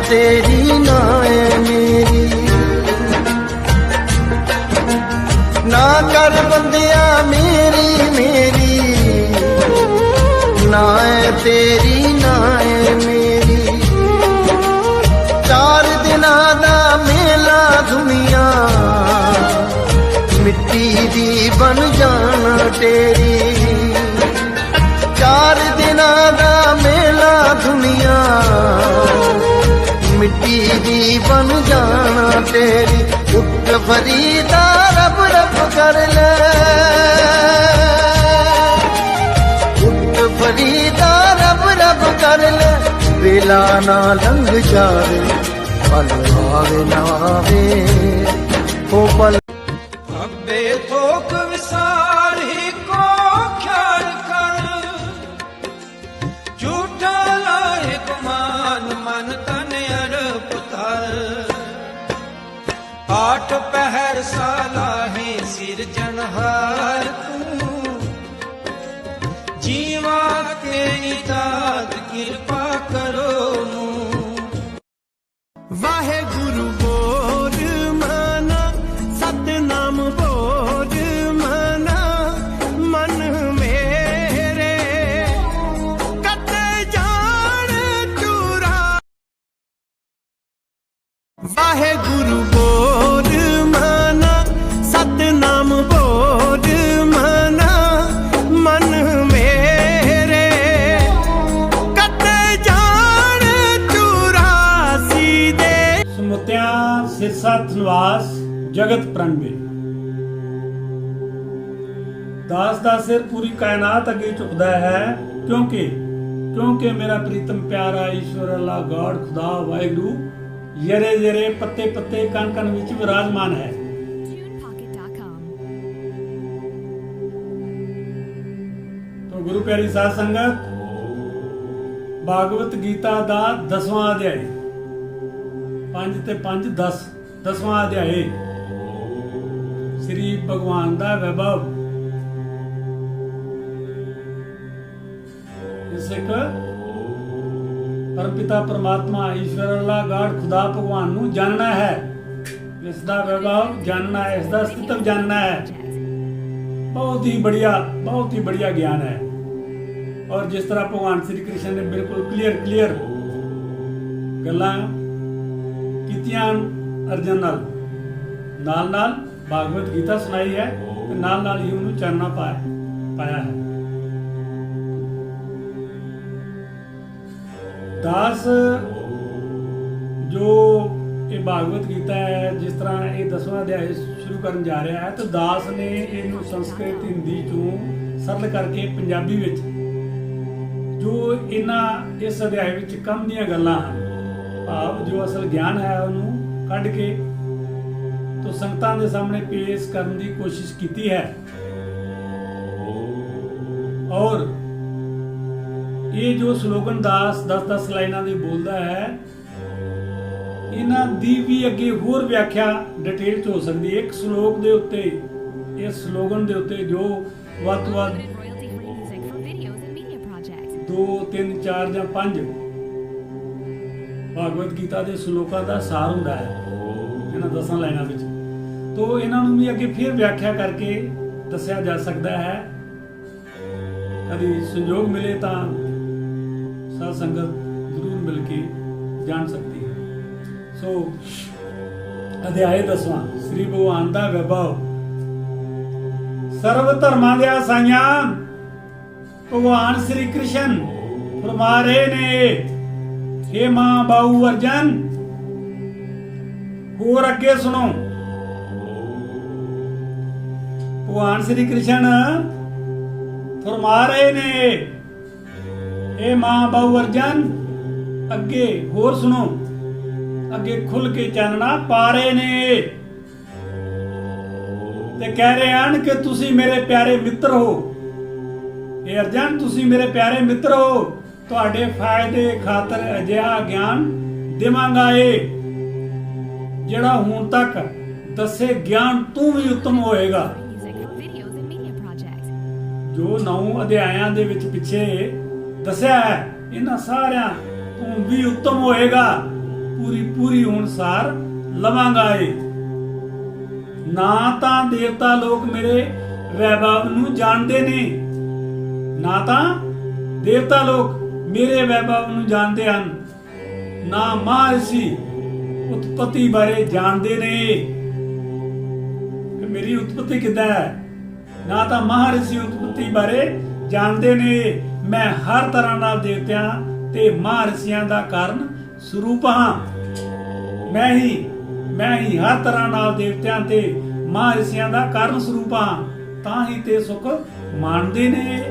तेरी ना है मेरी। ना कर बंदिया मेरी मेरी, ना है तेरी ना है मेरी। चार दिना दा मेला दुनिया मिट्टी दी बन जाना तेरी। चार दिना दा मेला दुनिया मिट्टी दी बन जाना तेरी। उठ फरीदा रब रब कर ले, उठ फरीदा रब रब कर ले। वेला ना लंघ जावे पल आवे ना आवे ओ पल। अबे थोक विसार ही को ख्याल कर, झूठा लाए गुमान मन तन अरब तर। आठ पहर साला है सिरजनहार तू, जीवा के इताद कृपा करो। वाहे गुरु बोल मना, सतनाम बोल मना। मन मेरे कत जान चूरा। वाहे गुरु बोल मना, सतनाम बोल मना। मन मेरे कत जान चूरासी दे। ਸਮੁੱਤਿਆਂ ਸਿਰਸਾ ਨਿਵਾਸ ਜਗਤ ਪ੍ਰਣਵੇ। ਦਾਸ ਦਾ ਸਿਰ ਪੂਰੀ ਕਾਇਨਾਤ ਅੱਗੇ ਝੁਕਦਾ ਹੈ, ਕਿਉਂਕਿ ਮੇਰਾ ਪ੍ਰੀਤਮ ਪਿਆਰਾ ਈਸ਼ਵਰ ਅੱਲਾ ਗॉड ਖੁਦਾ ਵਾਹਿਗੁਰੂ ਯਰੇ ਯਰੇ ਪੱਤੇ ਪੱਤੇ ਕਣ ਕਣ ਵਿੱਚ ਵਿਰਾਜਮਾਨ ਹੈ। ਤੋ ਗੁਰੂ ਪਿਆਰੀ ਸਾਧ ਸੰਗਤ, ਭਾਗਵਤ ਗੀਤਾ ਦਾ 10ਵਾਂ ਅਧਿਆਇ 5 ਤੇ 5 10 10ਵਾਂ ਅਧਿਆਇ ਸ੍ਰੀ ਭਗਵਾਨ ਦਾ ਵੈਭਵ। ਇਸ ਇੱਕ ਪਰਮਪਿਤਾ ਪਰਮਾਤਮਾ ਈਸ਼ਵਰ ਅੱਲਾ ਗॉड ਖੁਦਾ ਭਗਵਾਨ ਨੂੰ ਜਾਣਨਾ ਹੈ, ਇਸ ਦਾ ਵੈਭਵ ਜਾਣਨਾ ਹੈ, ਇਸ ਦਾ ਅਸਤਿਤਵ ਜਾਣਨਾ ਹੈ। ਬਹੁਤ ਹੀ बढ़िया ਗਿਆਨ ਹੈ। ਔਰ ਜਿਸ ਤਰ੍ਹਾਂ ਭਗਵਾਨ ਸ੍ਰੀ ਕ੍ਰਿਸ਼ਨ ਨੇ ਬਿਲਕੁਲ ਕਲੀਅਰ ਗੱਲਾਂ ਕੀਤੀਆਂ ਅਰਜਨ ਨਾਲ ਭਾਗਵਤ ਗੀਤਾ ਸੁਣਾਈ ਹੈ ਤੇ ਨਾਲ ਹੀ ਉਹਨੂੰ ਚਾਨਣਾ ਪਾਇਆ ਹੈ। ਦਾਸ ਜੋ ਇਹ ਭਾਗਵਤ ਗੀਤਾ ਹੈ, ਜਿਸ ਤਰ੍ਹਾਂ ਇਹ 10ਵਾਂ ਅਧਿਆਇ ਸ਼ੁਰੂ ਕਰਨ ਜਾ ਰਿਹਾ ਹੈ, ਤਾਂ ਦਾਸ ਨੇ ਇਹਨੂੰ ਸੰਸਕ੍ਰਿਤ ਹਿੰਦੀ ਚੋਂ ਸਰਲ ਕਰਕੇ ਪੰਜਾਬੀ ਵਿੱਚ ਜੋ ਇਸ ਅਧਿਆਇ ਵਿੱਚ ਕੰਮ ਦੀਆਂ ਗੱਲਾਂ ਹਨ, ਭਾਵ ਜੋ ਅਸਲ ਗਿਆਨ ਹੈ, ਉਹਨੂੰ ਕੱਢ ਕੇ ਤੋਂ ਸੰਗਤਾਂ ਦੇ ਸਾਹਮਣੇ ਪੇਸ਼ ਕਰਨ ਦੀ ਕੋਸ਼ਿਸ਼ ਕੀਤੀ ਹੈ। ਔਰ ਇਹ ਜੋ ਸਲੋਗਨ ਦਾਸ 10-10 ਲਾਈਨਾਂ ਦੀ ਬੋਲਦਾ ਹੈ, ਇਹਨਾਂ ਦੀ ਵੀ ਅੱਗੇ ਹੋਰ ਵਿਆਖਿਆ ਡਿਟੇਲ ਚ ਹੋ ਸਕਦੀ ਹੈ। ਇੱਕ ਸ਼ਲੋਕ ਦੇ ਉੱਤੇ, ਇਸ ਸਲੋਗਨ ਦੇ ਉੱਤੇ ਜੋ ਵੱਧ ਤੋਂ ਵੱਧ 2, 3, 4 ਜਾਂ 5 ਭਾਗਵਤ ਗੀਤਾ ਦੇ ਸ਼ਲੋਕਾਂ ਦਾ ਸਾਰ ਹੁੰਦਾ ਹੈ ਇਹਨਾਂ 10 ਲਾਈਨਾਂ ਵਿੱਚ। ਤੋਂ ਇਹਨਾਂ ਨੂੰ ਵੀ ਅੱਗੇ ਫਿਰ ਵਿਆਖਿਆ ਕਰਕੇ ਦੱਸਿਆ ਜਾ ਸਕਦਾ ਹੈ। ਕਦੀ ਸੰਯੋਗ ਮਿਲੇ ਤਾਂ ਸਾਧ ਸੰਗਤ ਜ਼ਰੂਰ ਮਿਲ ਕੇ ਜਾਣ ਸਕਦੀ ਹੈ। ਸੋ ਅਧਿਆਇ 10ਵਾਂ ਸ੍ਰੀ ਭਗਵਾਨ ਦਾ ਵੈਭਵ। ਸਰਵ ਧਰਮਾਂ ਦੇ ਸਾਈਆਂ ਭਗਵਾਨ ਸ੍ਰੀ ਕ੍ਰਿਸ਼ਨ ਫਰਮਾ ਰਹੇ ਨੇ, हे मां बाऊ अर्जन। और अगे सुनो, भगवान श्री कृष्ण फरमा रहे ने, हे मां बाऊ अर्जन। अगे होर सुनो, अगे खुल के चानना पा रहे ने ते कह रहे हैं कि तुसी मेरे प्यारे मित्र हो। हे अर्जन, तुसी मेरे प्यारे मित्र हो, तुहाडे फायदे खातर अजिहा ज्ञान देवांगा ए जिहड़ा हुण तक दसे ज्ञान तू भी उत्तम होएगा। जो 9 अध्यायां दे विच पिछे दसिया है, इन्हां सारियां तू भी उत्तम होएगा। ਪੂਰੀ ਪੂਰੀ ਹੁਣ ਸਾਰ ਲਵਾਂਗਾ ਏ। ਨਾ ਤਾਂ ਦੇਵਤਾ ਲੋਕ ਮੇਰੇ ਵੈਭਵ ਨੂੰ ਜਾਣਦੇ ਨੇ, ਨਾ ਤਾਂ ਦੇਵਤਾ ਲੋਕ ਮੇਰੇ ਵੈਭਵ ਨੂੰ ਜਾਣਦੇ ਹਨ, ਨਾ ਮਹਰਸ਼ੀ ਉਤਪਤੀ ਬਾਰੇ ਜਾਣਦੇ ਨੇ ਕਿ ਮੇਰੀ ਉਤਪਤੀ ਕਿੱਦਾਂ ਹੈ। ਨਾ ਤਾਂ ਮਹਰਸ਼ੀ ਉਤਪਤੀ ਬਾਰੇ ਜਾਣਦੇ ਨੇ। ਮੈਂ ਹਰ ਤਰ੍ਹਾਂ ਨਾਲ ਦੇਵਤਿਆਂ ਤੇ ਮਹਰਸ਼ੀਆਂ ਦਾ ਕਾਰਨ ਸਰੂਪ ਹਾਂ। ਮੈਂ ਹੀ ਹਰ ਤਰ੍ਹਾਂ ਨਾਲ ਦੇਵਤਿਆਂ ਤੇ ਮਹਰਸ਼ੀਆਂ ਦਾ ਕਾਰਨ ਸਰੂਪ ਹਾਂ। ਤਾਂ ਹੀ ਤੇ ਸੁਖ ਮਾਣਦੇ ਨੇ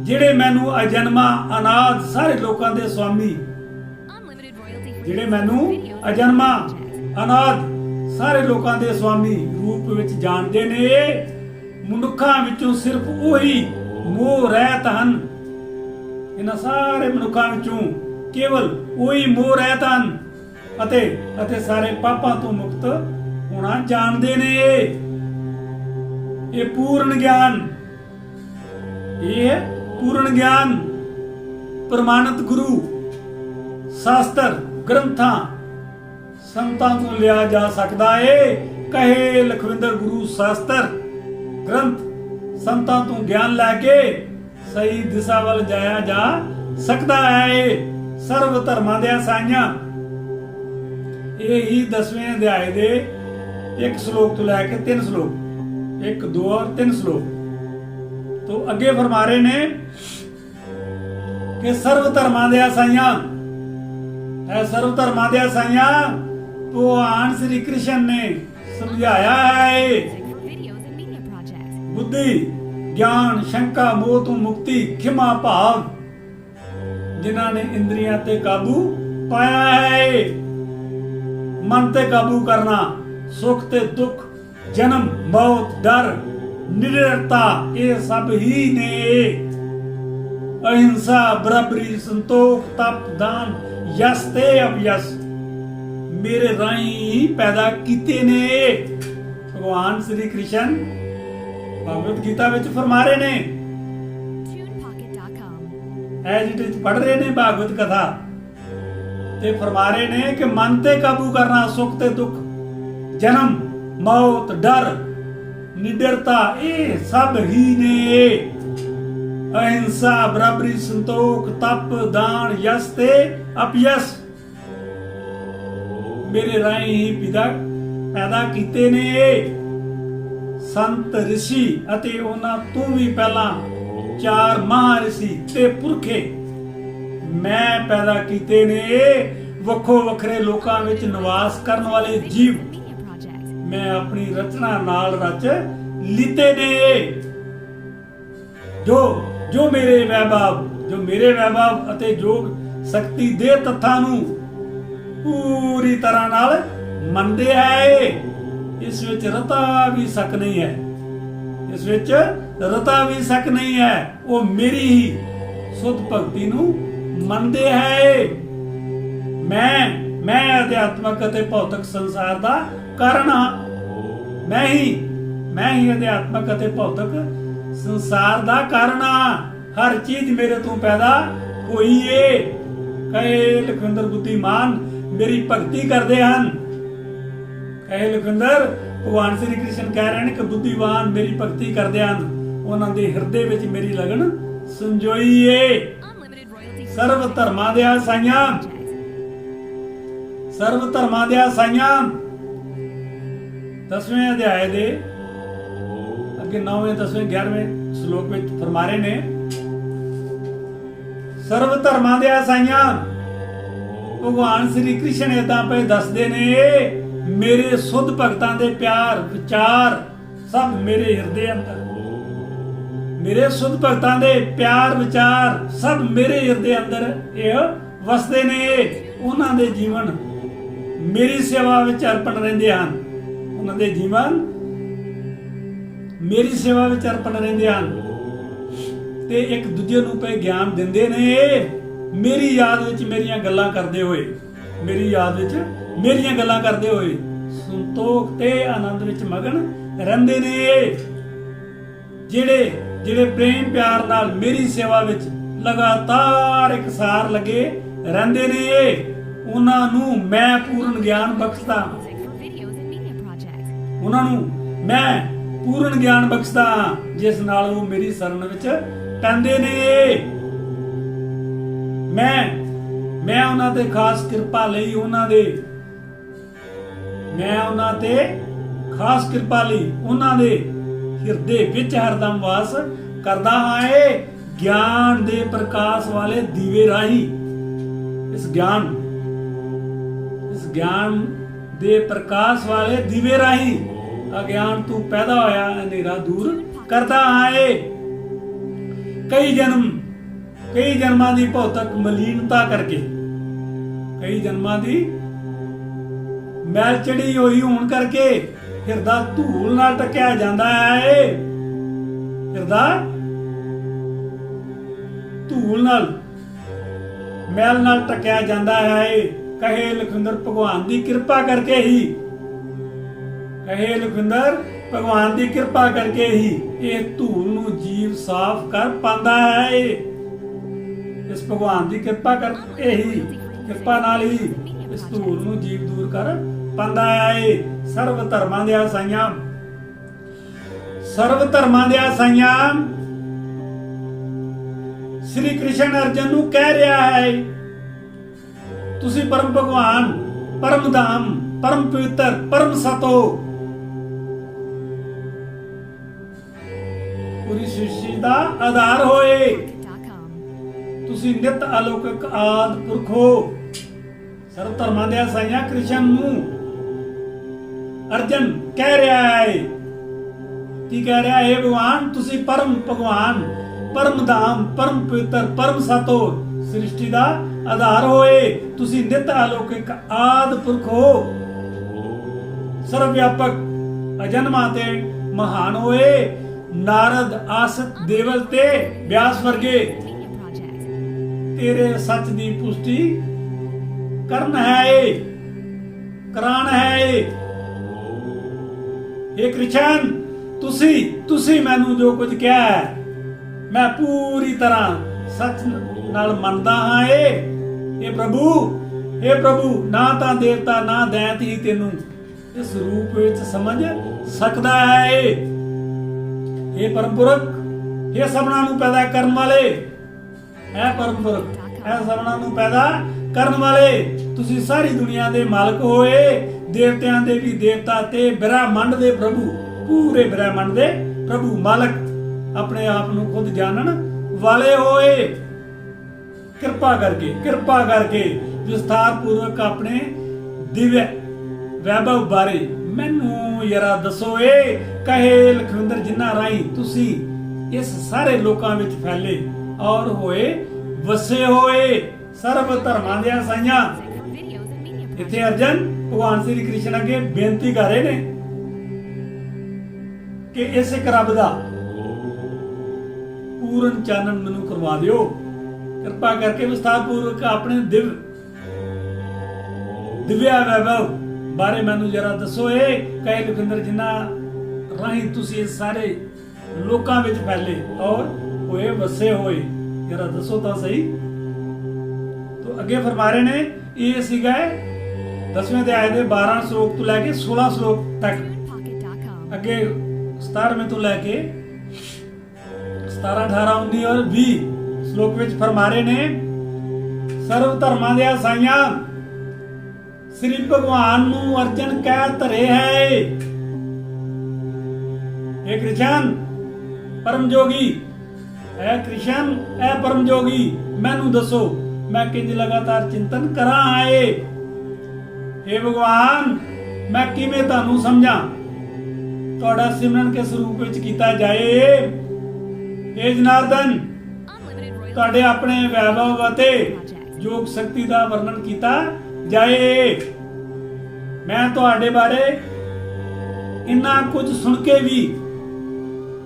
ਜਿਹੜੇ ਮੈਨੂੰ ਅਜਨਮਾ ਅਨਾਦ ਸਾਰੇ ਲੋਕਾਂ ਦੇ ਸਵਾਮੀ, ਜਿਹੜੇ ਮੈਨੂੰ ਅਜਨਮਾ ਅਨਾਦ ਸਾਰੇ ਲੋਕਾਂ ਦੇ ਸਵਾਮੀ ਰੂਪ ਵਿੱਚ ਜਾਣਦੇ ਨੇ। ਮਨੁੱਖਾਂ ਵਿੱਚੋਂ ਸਿਰਫ ਉਹੀ ਮੋਹ ਰਹਿਤ ਹਨ। ਇਹਨਾਂ ਸਾਰੇ ਮਨੁੱਖਾਂ ਵਿੱਚੋਂ ਕੇਵਲ ਉਹੀ ਮੋਹ ਰਹਿਤ ਹਨ ਅਤੇ ਸਾਰੇ ਪਾਪਾਂ ਤੋਂ ਮੁਕਤ ਹੋਣਾ ਜਾਣਦੇ ਨੇ। ਇਹ ਪੂਰਨ ਗਿਆਨ ਪ੍ਰਮਾਣਿਤ ਗੁਰੂ ਸ਼ਾਸਤਰ ਗ੍ਰੰਥਾਂ ਸੰਤਾਂ ਤੋਂ ਲਿਆ ਜਾ ਸਕਦਾ ਏ। ਕਹੇ ਲਖਵਿੰਦਰ ਗੁਰੂ ਸ਼ਾਸਤਰ ਗ੍ਰੰਥ ਸੰਤਾਂ ਤੋਂ ਗਿਆਨ ਲੈ ਕੇ ਸਹੀ ਦਿਸ਼ਾ ਵੱਲ ਜਾਇਆ ਜਾ ਸਕਦਾ ਹੈ। ਸਰਵ ਧਰਮਾਂ ਦੇ ਸਾਈਆਂ ਇਹ ਹੀ 10ਵੇਂ ਅਧਿਆਏ ਦੇ 1 ਸ਼ਲੋਕ ਤੋਂ ਲੈ ਕੇ 3 ਸ਼ਲੋਕ, 1, 2 और 3 श्लोक तो ਅੱਗੇ ਫਰਮਾ ਰਹੇ ਨੇ ਕਿ ਸਰਵ ਧਰਮਾਂ ਦੇ ਸਾਈਆਂ ਹੈ। ਸਰਵ ਧਰਮਾਂ ਦੇ ਸਾਈਆਂ ਭਗਵਾਨ ਸ੍ਰੀ ਕ੍ਰਿਸ਼ਨ ਨੇ ਸਮਝਾਇਆ ਹੈ। ਬੁੱਧੀ ਗਿਆਨ ਸ਼ੰਕਾ ਮੋਹ ਤੋਂ ਮੁਕਤੀ ਖਿਮਾ ਭਾਵ ਜਿਨ੍ਹਾਂ ਨੇ ਇੰਦਰੀਆਂ ਤੇ ਕਾਬੂ ਪਾਇਆ ਹੈ। ਮਨ ਤੇ ਕਾਬੂ ਕਰਨਾ, ਸੁਖ ਤੇ ਦੁੱਖ, ਜਨਮ ਮੌਤ ਡਰ ਨਿਡਰਤਾ ਇਹ ਸਭ ਹੀ ਨੇ। ਅਹਿੰਸਾ ਬਰਾਬਰੀ ਸੰਤੋਖ ਤਪ ਦਾਨ ਯਸ ਤੇ ਅਭਿਯਸ ਮੇਰੇ ਰਾਹੀਂ ਪੈਦਾ ਕੀਤੇ ਨੇ। ਭਗਵਾਨ ਸ੍ਰੀ ਕ੍ਰਿਸ਼ਨ ਭਗਵਦ ਗੀਤਾ ਵਿੱਚ ਫਰਮਾ ਰਹੇ ਨੇ, ਐਜ ਇਟ ਇਜ਼ ਪੜ੍ਹ ਰਹੇ ਨੇ ਭਾਗਵਤ ਕਥਾ ਤੇ ਫਰਮਾ ਰਹੇ ਨੇ ਕਿ ਮਨ ਤੇ ਕਾਬੂ ਕਰਨਾ, ਸੁਖ ਤੇ ਦੁੱਖ, ਜਨਮ ਮੌਤ ਡਰ ਨਿਡਰਤਾ ਇਹ ਸਭ ਹੀ ਨੇ। ਅਹਿੰਸਾ ਬਰਾਬਰੀ ਸੰਤੋਖ ਤਪ ਦਾਨ ਯਸ ਤੇ ਅਪਯਸ ਮੇਰੇ ਰਾਹੀਂ ਹੀ ਪੈਦਾ ਕੀਤੇ ਨੇ। ਸੰਤ ਰਿਸ਼ੀ ਅਤੇ ਉਹਨਾਂ ਤੋਂ ਵੀ ਪਹਿਲਾਂ 4 ਮਹਾਰਿਸ਼ੀ ਤੇ ਪੁਰਖੇ ਮੈਂ ਪੈਦਾ ਕੀਤੇ ਨੇ। ਵੱਖੋ ਵੱਖਰੇ ਲੋਕਾਂ ਵਿੱਚ ਨਿਵਾਸ ਕਰਨ ਵਾਲੇ ਜੀਵ ਮੈਂ ਆਪਣੀ ਰਚਨਾ ਨਾਲ ਰਚ ਲਿੱਤੇ ਨੇ। ਜੋ ਮੇਰੇ ਵੈਭਵ ਅਤੇ ਜੋਗ ਸ਼ਕਤੀ ਦੇ ਤੱਥਾਂ ਨੂੰ ਪੂਰੀ ਤਰ੍ਹਾਂ ਨਾਲ ਮੰਨਦੇ ਹੈ। ਇਸ ਵਿੱਚ ਰਤਾ ਵੀ ਸ਼ੱਕ ਨਹੀਂ ਹੈ। ਉਹ ਮੇਰੀ ਹੀ ਸੁਧ ਭਗਤੀ ਨੂੰ ਮੰਨਦੇ ਹੈ। ਮੈਂ ਅਧਿਆਤਮਕ ਅਤੇ ਭੌਤਿਕ ਸੰਸਾਰ ਦਾ ਕਾਰਨ ਹਾਂ। ਮੈਂ ਹੀ ਅਧਿਆਤਮਕ ਅਤੇ ਭੌਤਿਕ ਸੰਸਾਰ ਦਾ ਕਾਰਨ ਹਾਂ। ਹਰ ਚੀਜ਼ ਮੇਰੇ ਤੋਂ ਪੈਦਾ ਹੋਈ ਏ। ਕਹੇ ਲਖਵਿੰਦਰ ਬੁੱਧੀਮਾਨ ਮੇਰੀ ਭਗਤੀ ਕਰਦੇ ਹਨ। ਕਹੇ ਲਖਵਿੰਦਰ ਭਗਵਾਨ ਸ੍ਰੀ ਕ੍ਰਿਸ਼ਨ ਕਹਿ ਰਹੇ ਨੇ ਕਿ ਬੁੱਧੀਵਾਨ ਮੇਰੀ ਭਗਤੀ ਕਰਦੇ ਹਨ। ਉਹਨਾਂ ਦੇ ਹਿਰਦੇ ਵਿੱਚ ਮੇਰੀ ਲਗਨ ਸੰਜੋਈ ਏ। ਸਰਵ ਧਰਮਾਂ ਦੇ ਸਾਈਆਂ 10ਵੇਂ ਅਧਿਆਏ ਦੇ ਅੱਗੇ 9ਵੇਂ 10ਵੇਂ 11ਵੇਂ ਸ਼ਲੋਕ ਵਿੱਚ ਫਰਮਾ ਰਹੇ ਨੇ, ਸਰਵ ਧਰਮਾਂ ਦੇ ਸਾਈਆਂ ਭਗਵਾਨ ਸ੍ਰੀ ਕ੍ਰਿਸ਼ਨ ਏਦਾਂ ਪਏ ਦੱਸਦੇ ਨੇ ਮੇਰੇ ਸੁਧ ਭਗਤਾਂ ਦੇ ਪਿਆਰ ਵਿਚਾਰ ਸਭ ਮੇਰੇ ਹਿਰਦੇ ਅੰਦਰ। ਮੇਰੇ ਸੁਧ ਭਗਤਾਂ ਦੇ ਪਿਆਰ ਵਿਚਾਰ ਸਭ ਮੇਰੇ ਹਿਰਦੇ ਅੰਦਰ ਇਹ ਵਸਦੇ ਨੇ। ਉਹਨਾਂ ਦੇ ਜੀਵਨ ਮੇਰੀ ਸੇਵਾ ਵਿੱਚ ਅਰਪਣ ਰਹਿੰਦੇ ਹਨ। ਉਹਨਾਂ ਦੇ ਜੀਵਨ ਮੇਰੀ ਸੇਵਾ ਵਿੱਚ ਅਰਪਣ ਰਹਿੰਦੇ ਹਨ ਤੇ ਇੱਕ ਦੂਜੇ ਨੂੰ ਪਏ ਗਿਆਨ ਦਿੰਦੇ ਨੇ। ਮੇਰੀ ਯਾਦ ਵਿੱਚ ਮੇਰੀਆਂ ਗੱਲਾਂ ਕਰਦੇ ਹੋਏ ਸੰਤੋਖ ਤੇ ਆਨੰਦ ਵਿੱਚ ਮਗਨ ਰਹਿੰਦੇ ਨੇ। ਜਿਹੜੇ ਪ੍ਰੇਮ ਪਿਆਰ ਨਾਲ ਮੇਰੀ ਸੇਵਾ ਵਿੱਚ ਲਗਾਤਾਰ ਇਕਸਾਰ ਲੱਗੇ ਰਹਿੰਦੇ ਨੇ, ਉਹਨਾਂ ਨੂੰ ਮੈਂ ਪੂਰਨ ਗਿਆਨ ਬਖਸ਼ਦਾ। ਉਹਨਾਂ ਨੂੰ ਮੈਂ ਪੂਰਨ ਗਿਆਨ ਬਖਸ਼ਦਾ ਜਿਸ ਨਾਲ ਉਹ ਮੇਰੀ ਸ਼ਰਨ ਵਿੱਚ ਪੈਂਦੇ ਨੇ। ਮੈਂ ਉਹਨਾਂ ਤੇ ਖਾਸ ਕਿਰਪਾ ਲਈ ਉਹਨਾਂ ਦੇ ਹਿਰਦੇ ਵਿੱਚ ਹਰਦਮ ਵਾਸ ਕਰਦਾ ਹਾਂ। ਇਹ ਗਿਆਨ ਦੇ ਪ੍ਰਕਾਸ਼ ਵਾਲੇ ਦੀਵੇ ਰਾਹੀਂ ਇਸ ਗਿਆਨ ਦੇ ਪ੍ਰਕਾਸ਼ ਵਾਲੇ ਦੀਵੇ ਰਾਹੀਂ ਅਗਿਆਨ ਤੋਂ ਪੈਦਾ ਹੋਇਆ ਹਨੇਰਾ ਦੂਰ ਕਰਦਾ ਹਾਂ। ਇਹ ਕਈ ਜਨਮਾਂ ਦੀ ਭੌਤਿਕ ਮਲੀਨਤਾ ਕਰਕੇ, ਕਈ ਜਨਮਾਂ ਦੀ ਮੈਲ ਚੜੀ ਹੋਈ ਹੋਣ ਕਰਕੇ ਹਿਰਦਾ ਧੂਲ ਨਾਲ ਢਕਿਆ ਜਾਂਦਾ ਹੈ। ਹਿਰਦਾ ਧੂਲ ਨਾਲ, ਮੈਲ ਨਾਲ ਢਕਿਆ ਜਾਂਦਾ ਹੈ। ਕਹੇ ਲਖਵਿੰਦਰ ਭਗਵਾਨ ਦੀ ਕਿਰਪਾ ਕਰਕੇ ਹੀ ਇਹ ਧੂਲ ਨੂੰ ਜੀਵ ਸਾਫ਼ ਕਰ ਪਾਉਂਦਾ ਹੈ। ਇਸ ਭਗਵਾਨ ਦੀ ਕਿਰਪਾ ਨਾਲ ਹੀ ਇਸ ਧੂਲ ਨੂੰ ਜੀਵ ਦੂਰ ਕਰ ਪਾਉਂਦਾ ਹੈ। ਸਰਵ ਧਰਮਾਂ ਦੇ ਸਾਈਆਂ ਸ੍ਰੀ ਕ੍ਰਿਸ਼ਨ ਅਰਜਨ ਨੂੰ ਕਹਿ ਰਿਹਾ ਹੈ, ਤੁਸੀਂ ਪਰਮ ਭਗਵਾਨ, ਪਰਮ ਧਾਮ, ਪਰਮ ਪਵਿੱਤਰ, ਪਰਮ ਸਤ ਹੋ। ਪੂਰੀ ਸ੍ਰਿਸ਼ਟੀ ਦਾ ਆਧਾਰ ਹੋਏ। ਤੁਸੀਂ ਨਿਤ ਅਲੌਕਿਕ ਆਦਿ ਪੁਰਖ ਹੋ। ਸਰਵ ਧਰਮਾਂ ਦੇ ਸਾਈਆਂ ਕ੍ਰਿਸ਼ਨ ਨੂੰ ਅਰਜਨ ਕਹਿ ਰਿਹਾ ਹੈ। ਕੀ ਕਹਿ ਰਿਹਾ ਹੈ? ਭਗਵਾਨ ਤੁਸੀਂ ਪਰਮ ਭਗਵਾਨ, ਪਰਮ ਧਾਮ, ਪਰਮ ਪਵਿੱਤਰ, ਪਰਮ ਸਤ ਹੋ। ਸ੍ਰਿਸ਼ਟੀ ਦਾ ਆਧਾਰ ਹੋਏ। ਤੁਸੀਂ ਨਿਤ ਅਲੌਕਿਕ ਆਦਿ ਪੁਰਖ ਹੋ। ਸਰਵ ਵਿਆਪਕ ਅਜਨਮਾ ਤੇ ਮਹਾਨ ਹੋਏ। ਨਾਰਦ, ਆਸਤ, ਦੇਵਲ ਤੇ ਵਿਆਸ ਵਰਗੇ ਤੇਰੇ ਸੱਚ ਦੀ ਪੁਸ਼ਟੀ ਕਰਾਨ ਹੈ। ਇਹ ਕ੍ਰਿਸ਼ਨ ਤੁਸੀਂ ਮੈਨੂੰ ਜੋ ਕੁਝ ਕਿਹਾ ਹੈ ਮੈਂ ਪੂਰੀ ਤਰ੍ਹਾਂ ਸੱਚ ਨਾਲ ਮੰਨਦਾ ਹਾਂ। ਇਹ ਪ੍ਰਭੂ ਨਾ ਤਾਂ ਦੇਵਤਾ ਨਾ ਦੈਂਤ ਹੀ ਤੈਨੂੰ ਇਸ ਰੂਪ ਵਿੱਚ ਸਮਝ ਸਕਦਾ ਹੈ। ਇਹ ਪਰਮ ਪੁਰਖ, ਇਹ ਸਭਨਾਂ ਨੂੰ ਪੈਦਾ ਕਰਨ ਵਾਲੇ, ਇਹ ਪਰਮ ਪੁਰਖ, ਇਹ ਸਭਨਾਂ ਨੂੰ ਪੈਦਾ ਕਰਨ ਵਾਲੇ, ਤੁਸੀਂ ਸਾਰੀ ਦੁਨੀਆ ਦੇ ਮਾਲਕ ਹੋਏ। ਦੇਵਤਿਆਂ ਦੇ ਵੀ ਦੇਵਤਾ ਤੇ ਬ੍ਰਹਿਮੰਡ ਦੇ ਪ੍ਰਭੂ, ਪੂਰੇ ਬ੍ਰਹਿਮੰਡ ਦੇ ਪ੍ਰਭੂ, ਮਾਲਕ, ਆਪਣੇ ਆਪ ਨੂੰ ਖੁਦ ਜਾਣਨ ਵਾਲੇ ਹੋਏ। ਕਿਰਪਾ ਕਰਕੇ ਵਿਸਥਾਰ ਪੂਰਵਕ ਆਪਣੇ ਦਿਵਯ ਵੈਭਵ ਬਾਰੇ ਮੈਨੂੰ ਯਰਾ ਦੱਸੋ। ਕਹੇ ਲਖਵਿੰਦਰ ਜਿਨ੍ਹਾਂ ਰਾਹੀਂ ਤੁਸੀਂ ਇਸ ਸਾਰੇ ਲੋਕਾਂ ਵਿੱਚ ਫੈਲੇ ਔਰ ਹੋਏ ਵਸੇ ਹੋਏ ਸਰਬ ਧਰਮਾਂ ਦੇ ਸਾਈਆਂ। ਇੱਥੇ ਅਰਜਨ ਭਗਵਾਨ ਸ੍ਰੀ ਕ੍ਰਿਸ਼ਨ ਅੱਗੇ ਬੇਨਤੀ ਕਰ ਰਹੇ ਨੇ ਕਿ ਇਸ ਇੱਕ ਰੱਬ ਦਾ ਪੂਰਨ ਚਾਨਣ ਮੈਨੂੰ ਕਰਵਾ ਦਿਓ। ਕਿਰਪਾ ਕਰਕੇ ਵਿਸਥਾਰ ਪੂਰਵਕ ਆਪਣੇ ਦਿਵਯ ਵੈਭਵ ਬਾਰੇ ਮੈਨੂੰ ਜਰਾ ਦੱਸੋ। ਕਹੇ ਲਖਵਿੰਦਰ ਜਿਨ੍ਹਾਂ ਰਾਹੀਂ ਤੁਸੀਂ ਇਸ ਸਾਰੇ ਲੋਕਾਂ ਵਿੱਚ ਫੈਲੇ ਔਰ ਹੋਏ ਵਸੇ ਹੋਏ, ਜਰਾ ਦੱਸੋ ਤਾਂ ਸਹੀ। ਤੋਂ ਅੱਗੇ ਫਰਮਾ ਰਹੇ ਨੇ, ਇਹ ਸੀਗਾ 10ਵੇਂ ਅਧਿਆਇ ਦੇ 12 ਸ਼ਲੋਕ ਤੋਂ ਲੈ ਕੇ 16 ਸ਼ਲੋਕ ਤੱਕ। ਅੱਗੇ 17ਵੇਂ ਤੋਂ ਲੈ ਕੇ 17, 18, 19 ਔਰ 20 ਸ਼ਲੋਕ ਵਿੱਚ ਫਰਮਾ ਰਹੇ ਨੇ, ਸਰਵ ਧਰਮਾਂ ਦੇ ਸਾਈਆਂ ਸ੍ਰੀ ਭਗਵਾਨ ਨੂੰ ਅਰਜਨ ਕਹਿ ਧਰੇ ਹੈ। ਇਹ ਕ੍ਰਿਸ਼ਨ ਪਰਮ ਜੋਗੀ, ਇਹ ਕ੍ਰਿਸ਼ਨ ਇਹ ਪਰਮ ਜੋਗੀ, ਮੈਨੂੰ ਦੱਸੋ ਮੈਂ ਕਿੰਜ ਲਗਾਤਾਰ ਚਿੰਤਨ ਕਰਾਂ ਆਏ। हे ਭਗਵਾਨ ਮੈਂ ਕਿਵੇਂ ਤੁਹਾਨੂੰ ਸਮਝਾਂ, ਤੁਹਾਡਾ ਸਿਮਰਨ ਕਿਸ ਰੂਪ ਵਿੱਚ ਕੀਤਾ ਜਾਏ। हे ਜਨਾਰਦਨ ਤੁਹਾਡੇ ਆਪਣੇ ਵੈਭਵ ਅਤੇ ਯੋਗ ਸ਼ਕਤੀ ਦਾ ਵਰਣਨ ਕੀਤਾ ਜਾਏ। ਮੈਂ ਤੁਹਾਡੇ ਬਾਰੇ ਇੰਨਾ ਕੁਝ ਸੁਣ ਕੇ ਵੀ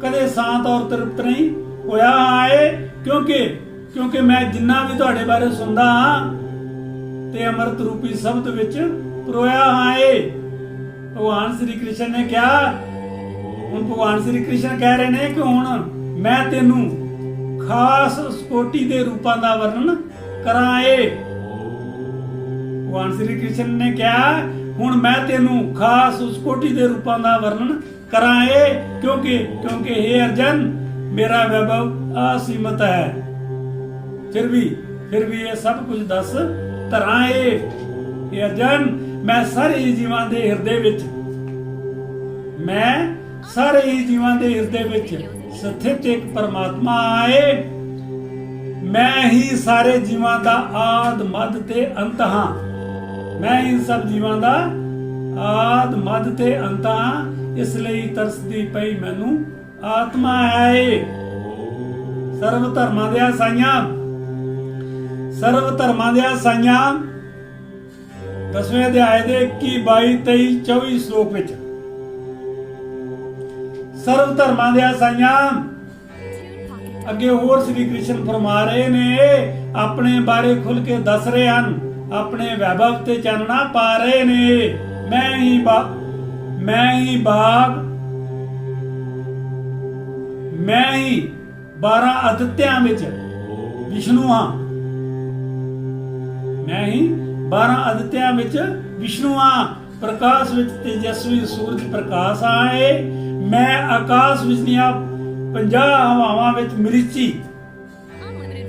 ਕਦੇ ਸ਼ਾਂਤ ਔਰ ਤ੍ਰਿਪਤ ਨਹੀਂ ਹੋਇਆ ਹੈ, ਕਿਉਂਕਿ ਮੈਂ ਜਿੰਨਾ ਵੀ ਤੁਹਾਡੇ ਬਾਰੇ ਸੁਣਦਾ ਹਾਂ ਤੇ ਅੰਮ੍ਰਿਤ ਰੂਪੀ ਸ਼ਬਦ ਵਿੱਚ ਪਰੋਇਆ ਹੈ। ਭਗਵਾਨ ਸ੍ਰੀ ਕ੍ਰਿਸ਼ਨ ਨੇ ਕਿਹਾ, ਹੁਣ ਭਗਵਾਨ ਸ੍ਰੀ ਕ੍ਰਿਸ਼ਨ ਕਹਿ ਰਹੇ ਨੇ ਕਿ ਹੁਣ ਮੈਂ ਤੈਨੂੰ ਖਾਸ ਕੋਟੀ ਦੇ ਰੂਪਾਂ ਦਾ ਵਰਣਨ ਕਰਾਂ। ਭਗਵਾਨ ਸ੍ਰੀ ਕ੍ਰਿਸ਼ਨ ਨੇ ਕਿਹਾ ਹੁਣ ਮੈਂ ਤੈਨੂੰ ਖਾਸ ਉਸ ਕੋਟੀ ਦੇ ਰੂਪਾਂ ਦਾ ਵਰਣਨ ਕਰਾਂ ਕਿਉਂਕਿ हे ਅਰਜਨ ਮੇਰਾ ਵੈਭਵ ਅਸੀਮਤ ਹੈ। ਫਿਰ ਵੀ ਇਹ ਸਭ ਕੁਝ ਦੱਸ ਧਰਾਂ हे ਅਰਜਨ ਮੈਂ ਸਾਰੇ ਜੀਵਾਂ ਦੇ ਹਿਰਦੇ ਵਿੱਚ ਸਥਿਤ ਇੱਕ ਪਰਮਾਤਮਾ ਹੈ। ਮੈਂ ਹੀ ਸਾਰੇ ਜੀਵਾਂ ਦਾ ਆਦ ਮੱਧ ਤੇ ਅੰਤ ਹਾਂ। ਮੈਂ ਹੀ ਸਭ ਜੀਵਾਂ ਦਾ ਆਦ ਮੱਧ ਤੇ ਅੰਤ ਹਾਂ। ਇਸ ਲਈ ਤਰਸਦੀ ਪਈ ਮੈਨੂੰ ਆਤਮਾ ਹੈ। ਸਰਵ ਧਰਮਾਂ ਦੇ ਸਾਈਆਂ 10ਵੇਂ ਅਧਿਆਏ ਦੇ 21, 22, 23, 24 ਸ਼ਲੋਕ ਵਿੱਚ ਸਰਵ ਧਰਮਾਂ ਦੇ ਸਾਈਆਂ ਅੱਗੇ ਹੋਰ ਸ੍ਰੀ ਕ੍ਰਿਸ਼ਨ ਫਰਮਾ ਰਹੇ ਨੇ, ਆਪਣੇ ਬਾਰੇ ਖੁੱਲ ਕੇ ਦੱਸ ਰਹੇ ਹਨ, ਆਪਣੇ ਵੈਭਵ ਤੇ ਚਾਨਣਾ ਪਾ ਰਹੇ ਨੇ। ਮੈਂ ਹੀ 12 ਅਦਿੱਤਿਆਂ ਵਿੱਚ ਵਿਸ਼ਨੂੰ ਹਾਂ। ਮੈਂ ਹੀ 12 ਅਦਿੱਤਿਆਂ ਵਿੱਚ ਵਿਸ਼ਨੂੰ ਹਾਂ। ਪ੍ਰਕਾਸ਼ ਵਿੱਚ ਤੇਜਸਵੀ ਸੂਰਜ ਪ੍ਰਕਾਸ਼ ਆਏ। ਮੈਂ ਆਕਾਸ਼ ਵਿਚਲੀਆਂ 50 ਹਵਾਵਾਂ ਵਿੱਚ ਮਰੀਚੀ,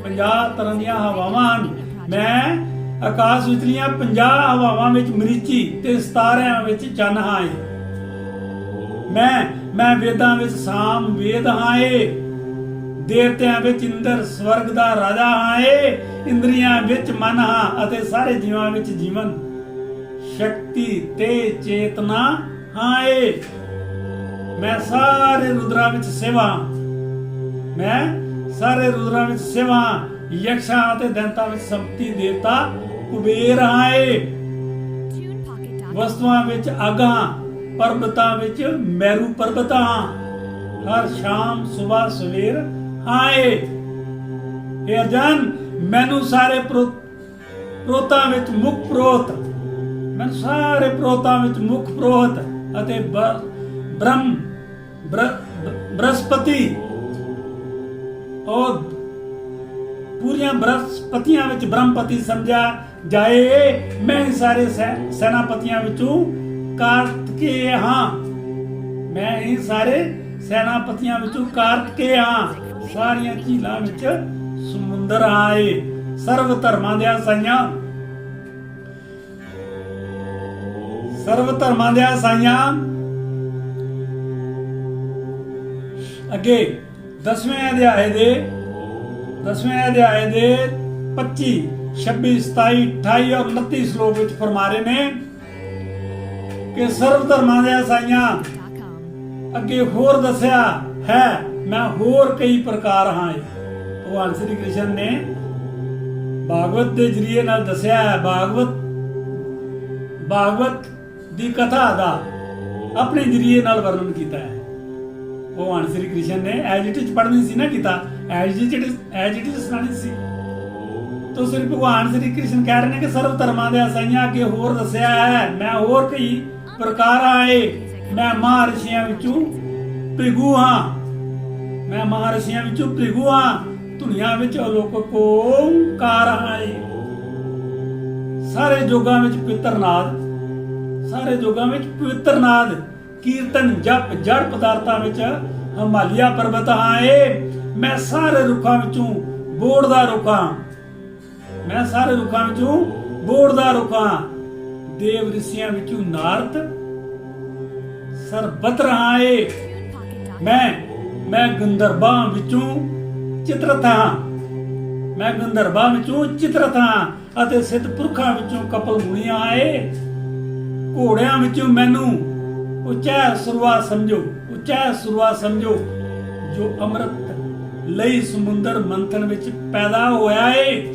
50 ਤਰ੍ਹਾਂ ਦੀਆਂ ਹਵਾਵਾਂ ਹਨ। ਮੈਂ ਆਕਾਸ਼ ਵਿਚਲੀਆਂ 50 ਹਵਾਵਾਂ ਵਿੱਚ ਮਰੀਚੀ ਤੇ ਸਿਤਾਰਿਆਂ ਵਿੱਚ ਚੰਨ ਹਾਂ। ਮੈਂ ਵੇਦਾਂ ਵਿੱਚ ਸਾਮ ਵੇਦ ਹਾਂ। ਦੇਵਤਿਆਂ ਵਿੱਚ ਇੰਦਰ ਸਵਰਗ ਦਾ ਰਾਜਾ ਹਾਂ। ਇੰਦਰੀਆਂ ਵਿੱਚ ਮਨ ਹਾਂ ਅਤੇ ਸਾਰੇ ਜੀਵਾਂ ਵਿੱਚ ਜੀਵਨ ਸ਼ਕਤੀ ਤੇ ਚੇਤਨਾ ਹਾਂ। ਮੈਂ ਸਾਰੇ ਰੁਦਰਾਂ ਵਿੱਚ ਸੇਵਾ ਯਕਸ਼ਾਂ ਅਤੇ ਦੈਂਤਾਂ ਵਿੱਚ ਸੰਪਤੀ ਦੇਵਤਾ ਕੁਬੇਰ ਹਾਂ। ਵਸਤੂਆਂ ਵਿੱਚ ਆਗਾਂ, ਪਰਬਤਾਂ ਵਿੱਚ ਮੈਰੂ ਪਰਬਤ ਹਾਂ। ਹਰ ਸ਼ਾਮ ਸਵੇਰ ਸਵੇਰ ਹਾਂ। ਇਹ ਅਰਜਨ ਮੈਨੂੰ ਸਾਰੇ ਪ੍ਰੋਤਾਂ ਵਿੱਚ ਮੁੱਖ ਪ੍ਰੋਤ ਅਤੇ ਬ੍ਰਹਸਪਤੀ ਔਰ ਪੂਰੀਆਂ ਬ੍ਰਹਸਪਤੀਆਂ ਵਿੱਚ ਬ੍ਰਹਮਪਤੀ ਸਮਝਿਆ ਜਾਏ। ਮੈਂ ਸਾਰੇ ਸੈਨਾਪਤੀਆਂ ਵਿੱਚੋਂ ਕਾਰਤਿਕੇ ਹਾਂ। ਮੈਂ ਹੀ ਸਾਰੇ ਸੈਨਾਪਤੀਆਂ ਵਿੱਚੋਂ ਕਾਰਤਿਕੇ ਹਾਂ। ਸਾਰੀਆਂ ਝੀਲਾਂ ਵਿੱਚ ਸਮੁੰਦਰ ਆਏ। ਸਰਵ ਧਰਮਾਂ ਦੇ ਸਾਈਆਂ ਅੱਗੇ 10ਵੇਂ ਅਧਿਆਏ ਦੇ 25, 26, 27, 28 ਔਰ 29 ਸ਼ਲੋਕ ਵਿੱਚ ਫਰਮਾ ਰਹੇ ਨੇ ਕਿ ਸਰਵ ਧਰਮਾਂ ਦੇ ਸਾਈਆਂ ਅੱਗੇ ਹੋਰ ਦੱਸਿਆ ਹੈ ਮੈਂ ਹੋਰ ਕਈ ਪ੍ਰਕਾਰ ਹਾਂ। ਭਗਵਾਨ ਸ੍ਰੀ ਕ੍ਰਿਸ਼ਨ ਨੇ ਭਾਗਵਤ ਦੇ ਜਰੀਏ ਨਾਲ ਦੱਸਿਆ ਹੈ। ਭਾਗਵਤ ਦੀ ਕਥਾ ਦਾ ਆਪਣੇ ਜਰੀਏ ਨਾਲ ਵਰਣਨ ਕੀਤਾ ਹੈ। ਭਗਵਾਨ ਸ੍ਰੀ ਕ੍ਰਿਸ਼ਨ ਨੇ ਐਜ ਇਟ ਇਜ਼ ਪੜ੍ਹਨੀ ਸੀ ਨਾ ਕੀਤਾ, ਐਜ ਇਟ ਇਜ਼ ਸੁਣਾਣੀ ਸੀ। ਤੋ ਸ੍ਰੀ ਭਗਵਾਨ ਸ੍ਰੀ ਕ੍ਰਿਸ਼ਨ ਕਹਿ ਰਹੇ ਨੇ ਕਿ ਸਰਵ ਧਰਮਾਂ ਦੇ ਸਾਈਆਂ ਅੱਗੇ ਹੋਰ ਦੱਸਿਆ ਹੈ ਮੈਂ ਹੋਰ ਕਈ ਪ੍ਰਕਾਰ ਆਏ। ਮੈਂ ਮਹਾਰਿਸ਼ੀਆਂ ਵਿੱਚੋਂ ਭ੍ਰਿਗੂ ਹਾਂ। ਧੁਨੀਆਂ ਵਿੱਚ ਅਲੋਕਕ ਓੰਕਾਰ ਹੈ। ਸਾਰੇ ਜੋਗਾਂ ਵਿੱਚ ਪਵਿੱਤਰ ਨਾਦ ਕੀਰਤਨ ਜਪ ਜੜ ਪਦਾਰਥਾਂ ਵਿੱਚ ਹਿਮਾਲਿਆ ਪਰਬਤ ਹਾਂ। ਮੈਂ ਸਾਰੇ ਰੁੱਖਾਂ ਵਿੱਚੋਂ ਬੋੜ ਦਾ ਰੁੱਖ ਹਾਂ। ਦੇਵ ਰਿਸ਼ੀਆਂ ਵਿੱਚੋਂ ਨਾਰਦ ਸਰਬਤਰ ਹਾਂ। ਮੈਂ ਗੰਧਰਵਾਂ ਵਿੱਚੋਂ ਚਿਤਰਤ ਹਾਂ ਅਤੇ ਸਿੱਧ ਪੁਰਖਾਂ ਵਿੱਚੋਂ ਕਪਲ ਮੁਨੀ ਆਏ। ਘੋੜਿਆਂ ਵਿੱਚੋਂ ਮੈਨੂੰ ਉੱਚਾ ਸੁਰਵਾ ਸਮਝੋ ਜੋ ਅੰਮ੍ਰਿਤ ਲਈ ਸਮੁੰਦਰ ਮੰਥਨ ਵਿੱਚ ਪੈਦਾ ਹੋਇਆ ਏ।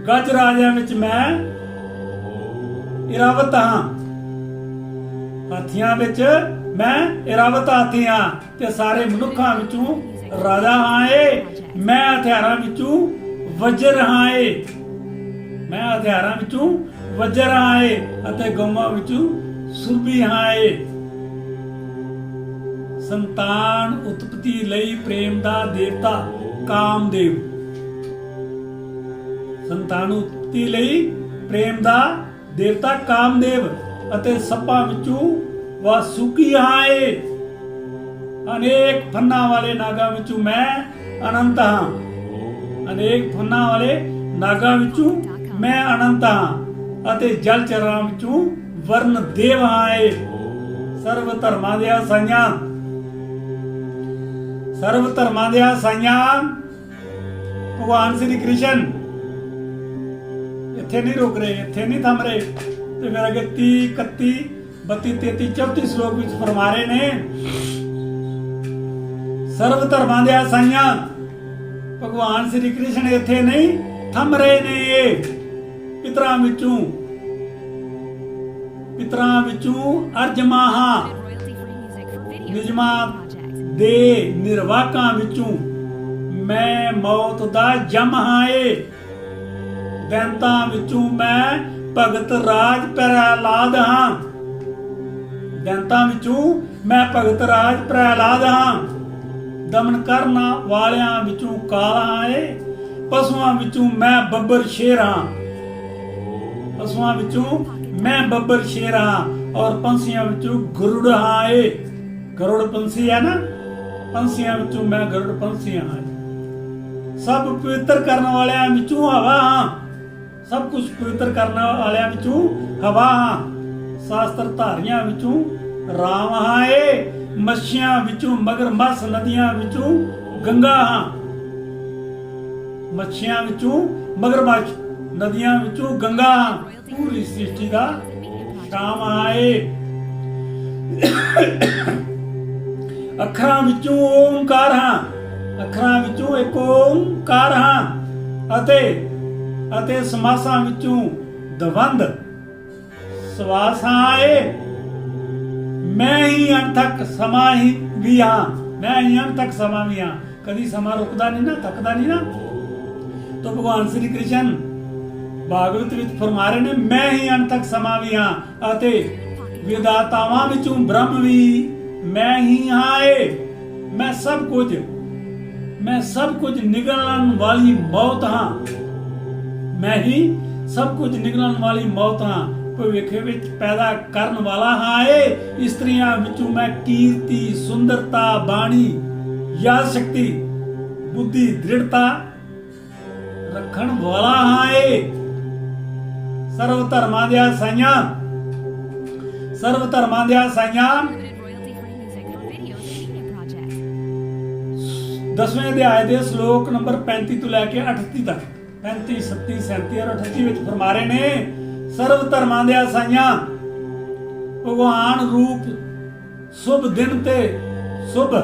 ਗੱਜ ਰਾਜਿਆਂ ਵਿੱਚ ਮੈਂ ਇਰਾਵਤ ਹਾਂ। ਹਾਥੀਆਂ ਵਿੱਚ ਮੈਂ ਇਰਾਵਤ ਹਾਥੀ ਹਾਂ ਤੇ ਸਾਰੇ ਮਨੁੱਖਾਂ ਵਿੱਚੋਂ ਰਾਜਾ ਹਾਂ। ਮੈਂ ਹਥਿਆਰਾਂ ਵਿੱਚੋਂ ਵਜਰ ਹਾਂ। ਅਤੇ ਗਊਆਂ ਵਿੱਚੋਂ ਸੁਰਬੀ ਹਾਂ। ਸੰਤਾਨ ਉਤਪਤੀ ਲਈ ਪ੍ਰੇਮ ਦਾ ਦੇਵਤਾ ਕਾਮਦੇਵ। ਸੰਤਾਨ ਉਤਪਤੀ ਲਈ ਪ੍ਰੇਮ ਦਾ ਦੇਵਤਾ ਕਾਮਦੇਵ ਅਤੇ ਸੱਪਾਂ ਵਿੱਚੋਂ ਵਾਸੁਕੀ ਹਾਂ। ਅਨੇਕ ਫੰਨਾਂ ਵਾਲੇ ਨਾਗਾਂ ਵਿੱਚੋਂ ਮੈਂ ਅਨੰਤ ਹਾਂ। ਅਨੇਕ ਫੰਨਾਂ ਵਾਲੇ ਨਾਗਾਂ ਵਿੱਚੋਂ ਮੈਂ ਅਨੰਤ ਹਾਂ ਅਤੇ ਜਲ ਚਰਾਂ ਵਿੱਚੋਂ ਵਰਨ ਦੇਵ ਹਾਂ। ਸਰਵ ਧਰਮਾਂ ਦੇ ਸਾਈਆਂ, ਸਰਵ ਧਰਮਾਂ ਦੇ ਸਾਈਆਂ ਭਗਵਾਨ ਸ੍ਰੀ ਕ੍ਰਿਸ਼ਨ ਇੱਥੇ ਨਹੀਂ ਰੁਕ ਰਹੇ, ਇੱਥੇ ਨਹੀਂ ਥੰਮ ਰਹੇ। ਤੇ ਫਿਰ ਅੱਗੇ 30, 31, 32, 33, 34 ਸ਼ਲੋਕ ਵਿੱਚ ਫਰਮਾ ਰਹੇ ਨੇ, ਸਰਵ ਧਰਮਾਂ ਦੇ ਸਾਈਆਂ ਭਗਵਾਨ ਸ੍ਰੀ ਕ੍ਰਿਸ਼ਨ ਇੱਥੇ ਨਹੀਂ ਥੰਮ ਰਹੇ ਨੇ। ਪਿਤਰਾਂ ਵਿੱਚੋਂ ਅਰਜਮਾਹਾਂ ਨਿਜਮਾਂ ਦੇ ਨਿਰਵਾਕਾਂ ਵਿੱਚੋਂ ਮੈਂ ਮੌਤ ਦਾ ਜਮ ਹਾਂ। ਦੈਂਤਾਂ ਵਿੱਚੋਂ ਮੈਂ ਭਗਤ ਰਾਜ ਪ੍ਰਹਿਲਾਦ ਹਾਂ। ਦੈਂਤਾਂ ਵਿੱਚੋਂ ਮੈਂ ਭਗਤ ਰਾਜ ਪ੍ਰਹਿਲਾਦ ਹਾਂ। ਦਮਨ ਕਰਨ ਵਾਲਿਆਂ ਵਿੱਚੋਂ ਕਾਲਾ ਹਾਂ। ਪਸ਼ੂਆਂ ਵਿੱਚੋਂ ਮੈਂ ਬੱਬਰ ਸ਼ੇਰ ਹਾਂ। ਪਸ਼ੂਆਂ ਵਿੱਚੋਂ ਮੈਂ ਬੱਬਰ ਸ਼ੇਰ ਹਾਂ ਔਰ ਪੰਛੀਆਂ ਵਿੱਚੋਂ ਗਰੁੜ ਹਾਂ। ਗਰੁੜ ਪੰਛੀ ਹੈ ਨਾ, ਪੰਛੀਆਂ ਵਿੱਚੋਂ ਮੈਂ ਗਰੁੜ ਪੰਛੀ ਹਾਂ। ਸਭ ਪਵਿੱਤਰ ਕਰਨ ਵਾਲਿਆਂ ਵਿੱਚੋਂ ਹਵਾ ਹਾਂ। ਸਭ ਕੁਝ ਪਵਿੱਤਰ ਕਰਨ ਵਾਲਿਆਂ ਵਿੱਚੋਂ ਹਵਾ ਹਾਂ। ਸ਼ਾਸਤਰ ਧਾਰੀਆਂ ਵਿੱਚੋਂ ਰਾਮ ਹਾਂ। ਮੱਛੀਆਂ ਵਿੱਚੋਂ ਮਗਰਮੱਛ, ਨਦੀਆਂ ਵਿੱਚੋਂ ਗੰਗਾ ਹਾਂ। ਮੱਛੀਆਂ ਵਿੱਚੋਂ ਮਗਰਮੱਛ, ਨਦੀਆਂ ਵਿੱਚੋਂ ਗੰਗਾ ਹਾਂ। ਪੂਰੀ ਸ੍ਰਿਸ਼ਟੀ ਦਾ ਸ਼ਾਮ ਆਏ। ਅੱਖਰਾਂ ਵਿੱਚੋਂ ਓਮਕਾਰ ਹਾਂ। ਅੱਖਰਾਂ ਵਿੱਚੋਂ ਇੱਕ ਓਮਕਾਰ ਹਾਂ ਅਤੇ ਸਮਾਸਾਂ ਵਿੱਚੋਂ ਦਵੰਦ ਸਵਾਸ ਆਏ। ਮੈਂ ਹੀ ਅੰਤਕ ਸਮਾਂ ਹੀ ਵੀ ਹਾਂ। ਮੈਂ ਹੀ ਅੰਤਕ ਸਮਾਂ ਵੀ ਹਾਂ। ਕਦੀ ਸਮਾਂ ਰੁਕਦਾ ਨਹੀਂ ਨਾ, ਥੱਕਦਾ ਨਹੀਂ ਨਾ। ਤਾਂ ਭਗਵਾਨ ਸ੍ਰੀ ਕ੍ਰਿਸ਼ਨ ਭਾਗਵਤ ਵਿੱਚ ਫਰਮਾ ਰਹੇ ਨੇ, ਮੈਂ ਹੀ ਅੰਤਕ ਸਮਾਂ ਵੀ ਹਾਂ ਅਤੇ ਵਿਦਾਤਾਵਾਂ ਵਿੱਚੋਂ ਬ੍ਰਹਮ ਵੀ ਮੈਂ ਹੀ ਹਾਂ। ਮੈਂ ਸਭ ਕੁਝ ਨਿਗਲਣ ਵਾਲੀ ਮੌਤ ਹਾਂ। ਮੈਂ ਹੀ ਸਭ ਕੁਝ ਨਿਗਲਣ ਵਾਲੀ ਮੌਤ ਹਾਂ। ਭਵਿੱਖ ਵਿੱਚ ਪੈਦਾ ਕਰਨ ਵਾਲਾ ਹਾਂ। ਇਸਤਰੀਆਂ ਵਿੱਚੋਂ ਮੈਂ ਕੀਰਤੀ, ਸੁੰਦਰਤਾ, ਬਾਣੀ, ਯਾਦ ਸ਼ਕਤੀ, ਬੁੱਧੀ, ਦ੍ਰਿੜਤਾ ਰੱਖਣ ਵਾਲਾ ਹਾਂ। ਸਰਵ ਧਰਮਾਂ ਦੇ ਸਾਈਆਂ, ਸਰਵ ਧਰਮਾਂ ਦੇ ਸਾਈਆਂ 10ਵੇਂ ਅਧਿਆਇ ਦੇ ਸ਼ਲੋਕ ਨੰਬਰ 35 ਤੋਂ ਲੈ ਕੇ 38 ਤੱਕ, 35, 37, 37 ਔਰ 38 ਵਿੱਚ ਫਰਮਾ ਰਹੇ ਨੇ, ਸਰਵ ਧਰਮਾਂ ਦੇ ਸਾਈਆਂ ਭਗਵਾਨ ਰੂਪ ਸ਼ੁਭ ਦਿਨ ਤੇ ਸ਼ੁਭ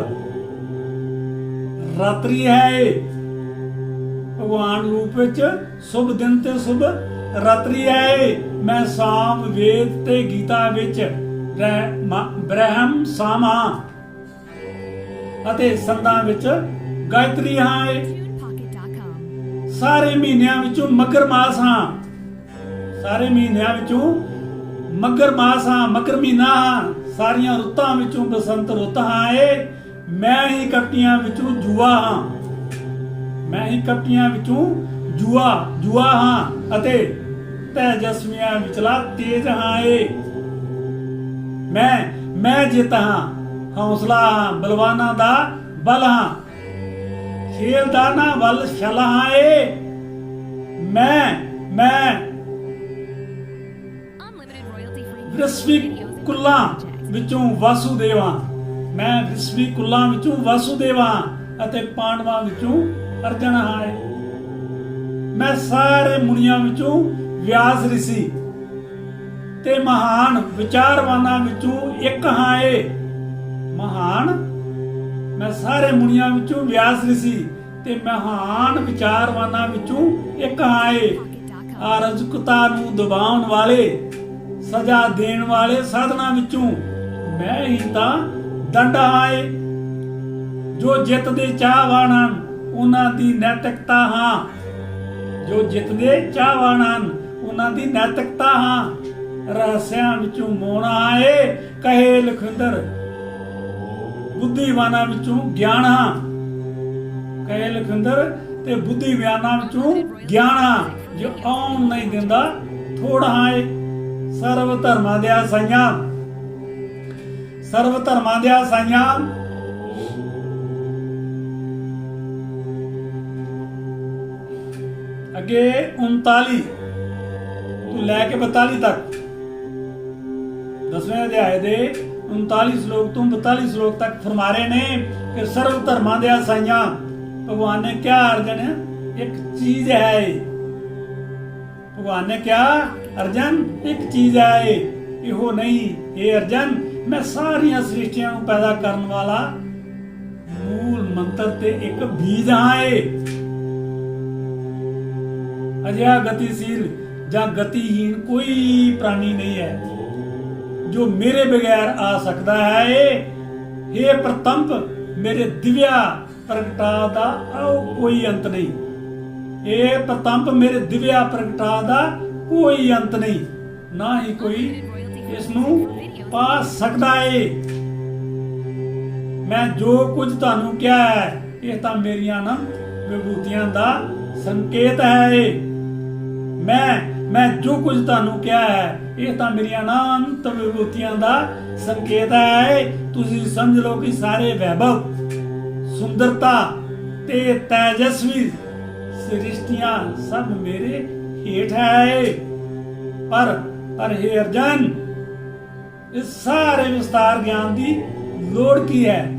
ਰਾਤਰੀ ਹੈ। ਭਗਵਾਨ ਰੂਪ ਵਿੱਚ ਸ਼ੁਭ ਦਿਨ ਤੇ ਸ਼ੁਭ ਰਾਤਰੀ ਹੈ। ਮੈਂ ਸਾਮ ਵੇਦ ਤੇ ਗੀਤਾ ਵਿੱਚ ਬ੍ਰਹਮ ਸਾਮਾ ਅਤੇ ਸੰਦਾਂ ਵਿੱਚ ਗਾਇਤਰੀ ਹਾਂ। ਸਾਰੇ ਮਹੀਨਿਆਂ ਵਿੱਚੋਂ ਮਗਰ ਮਾਸ ਹਾਂ। ਸਾਰੇ ਮਹੀਨਿਆਂ ਵਿੱਚੋਂ ਮਗਰ ਮਾਸ ਹਾਂ, ਮਗਰ ਮਹੀਨਾ ਹਾਂ। ਸਾਰੀਆਂ ਰੁੱਤਾਂ ਵਿੱਚੋਂ ਬਸੰਤ ਰੁੱਤ ਹਾਂ। ਮੈਂ ਹੀ ਕਪਟੀਆਂ ਵਿੱਚੋਂ ਜੂਆ ਹਾਂ। ਮੈਂ ਹੀ ਕਪਟੀਆਂ ਵਿੱਚੋਂ ਜੂਆ ਹਾਂ ਅਤੇ ਤੇਜਸਵੀਆਂ ਵਿਚਲਾ ਤੇਜ ਹਾਂ। ਮੈਂ ਜਿੱਤ ਹਾਂ, ਹੌਸਲਾ ਹਾਂ, ਬਲਵਾਨਾਂ ਦਾ ਬਲ ਹਾਂ, ਖੇਲਦਾਨਾਂ ਵੱਲ ਛਲ ਹਾਂ। ਮੈਂ ਵਿਸ਼ਵੀ ਕੁੱਲਾਂ ਵਿੱਚੋਂ ਵਾਸੂਦੇਵ ਹਾਂ। ਮੈਂ ਵਿਸ਼ਵੀ ਕੁੱਲਾਂ ਵਿੱਚੋਂ ਵਾਸੂਦੇਵ ਹਾਂ ਅਤੇ ਪਾਂਡਵਾਂ ਵਿੱਚੋਂ ਅਰਜਨ ਹਾਂ। ਮੈਂ ਸਾਰੇ ਮੁਨੀਆਂ ਵਿੱਚੋਂ ਵਿਆਸ ਰਿਸ਼ੀ ਤੇ ਮਹਾਨ ਵਿਚਾਰਵਾਨਾਂ ਵਿੱਚੋਂ ਇੱਕ ਹਾਂ। ਮੈਂ ਸਾਰੇ ਮੁਨੀਆਂ ਵਿੱਚੋਂ ਵਿਆਸ ਰਿਸ਼ੀ ਤੇ ਮਹਾਨ ਵਿਚਾਰਵਾਨਾਂ ਵਿੱਚੋਂ ਇੱਕ ਹਾਂ। ਅਰਾਜਕਤਾ ਨੂੰ ਦਬਾਉਣ ਵਾਲੇ, ਸਜ਼ਾ ਦੇਣ ਵਾਲੇ ਸਾਧਨਾਂ ਵਿੱਚੋਂ ਮੈਂ ਹੀ ਤਾਂ ਦੰਡ ਹਾਂ। ਜੋ ਜਿੱਤ ਦੇ ਚਾਹਵਾਨ ਹਨ ਉਹਨਾਂ ਦੀ ਨੈਤਿਕਤਾ ਹਾਂ। ਜੋ ਜਿੱਤ ਦੇ ਚਾਹਵਾਨ ਹਨ ਉਹਨਾਂ ਦੀ ਨੈਤਿਕਤਾ ਹਾਂ। ਰਹੱਸਿਆਂ ਵਿੱਚੋਂ ਮੋਣਾ ਹੈ, ਕਹੇ ਲਖਵਿੰਦਰ ਬੁੱਧੀਵਾਨਾਂ ਵਿੱਚੋਂ ਗਿਆਨ ਹਾਂ। ਕਹੇ ਲਖਵਿੰਦਰ ਤੇ ਬੁੱਧੀਵਾਨਾਂ ਵਿੱਚੋਂ ਗਿਆਨ ਹਾਂ। ਜੋ ਆਉਣ ਨਹੀਂ ਦਿੰਦਾ ਥੋੜ ਹਾਏ ਸਰਵ ਧਰਮਾਂ ਦਿਆ ਸਾਈਆਂ, ਸਰਵ ਧਰਮਾਂ ਦਿਆ ਸਾਈਆਂ। ਅੱਗੇ 39 ਤੋਂ ਲੈ ਕੇ 42 ਤੱਕ, 10ਵੇਂ ਅਧਿਆਏ ਦੇ 39 ਸ਼ਲੋਕ ਤੋਂ 42 ਸ਼ਲੋਕ ਤੱਕ ਫਰਮਾ ਰਹੇ ਨੇ ਕਿ ਸਰਵ ਧਰਮਾਂ ਦੇ ਸਾਈਆਂ। ਭਗਵਾਨ ਨੇ ਕਿਹਾ ਅਰਜਨ ਇੱਕ ਚੀਜ਼ ਹੈ ਇਹ, ਭਗਵਾਨ ਨੇ ਕਿਹਾ ਅਰਜਨ ਇੱਕ ਚੀਜ਼ ਹੈ ਇਹੋ ਨਹੀਂ। ਇਹ ਅਰਜਨ ਮੈਂ ਸਾਰੀਆਂ ਸ੍ਰਿਸ਼ਟੀਆਂ ਨੂੰ ਪੈਦਾ ਕਰਨ ਵਾਲਾ ਮੂਲ ਮੰਤਰ ਤੇ ਇੱਕ ਬੀਜ ਹਾਂ। ਅਜਿਹਾ ਗਤੀਸ਼ੀਲ ਜਾਂ ਗਤੀਹੀਨ ਕੋਈ ਪ੍ਰਾਣੀ ਨਹੀਂ ਹੈ ਜੋ ਮੇਰੇ ਬਗੈਰ ਆ ਸਕਦਾ ਹੈ। ਇਹ ਪ੍ਰਤੰਪ ਮੇਰੇ ਦਿਵਿਆ ਪ੍ਰਗਟਾ ਦਾ ਕੋਈ ਅੰਤ ਨਹੀਂ। ਇਹ ਪ੍ਰਤੰਪ ਮੇਰੇ ਦਿਵਿਆ ਪ੍ਰਗਟਾ ਦਾ ਕੋਈ ਅੰਤ ਨਹੀਂ, ਨਾ ਹੀ ਕੋਈ ਇਸ ਨੂੰ ਪਾ ਸਕਦਾ ਏ। ਮੈਂ ਜੋ ਕੁਝ ਤੁਹਾਨੂੰ ਕਿਹਾ ਹੈ ਇਹ ਤਾਂ ਮੇਰੀਆਂ ਅਨੰਤ ਵਿਭੂਤੀਆਂ ਦਾ ਸੰਕੇਤ ਹੈ। ਮੈਂ ਜੋ ਕੁਝ ਤੁਹਾਨੂੰ ਕਿਹਾ ਹੈ ਇਹ ਤਾਂ ਮੇਰੀਆਂ ਅਨੰਤ ਵਿਭੂਤੀਆਂ ਦਾ ਸੰਕੇਤ ਹੈ। ਤੁਸੀਂ ਸਮਝ ਲਓ ਕਿ ਸਾਰੇ ਵੈਭਵ, ਸੁੰਦਰਤਾ ਤੇ ਤੇਜਸਵੀ ਸ੍ਰਿਸ਼ਟੀਆਂ ਸਭ ਮੇਰੇ ਹੇਠ ਹੈ। ਪਰ हे ਅਰਜਨ, ਇਸ ਸਾਰੇ ਵਿਸਤਾਰ ਗਿਆਨ ਦੀ ਲੋੜ ਕੀ ਹੈ?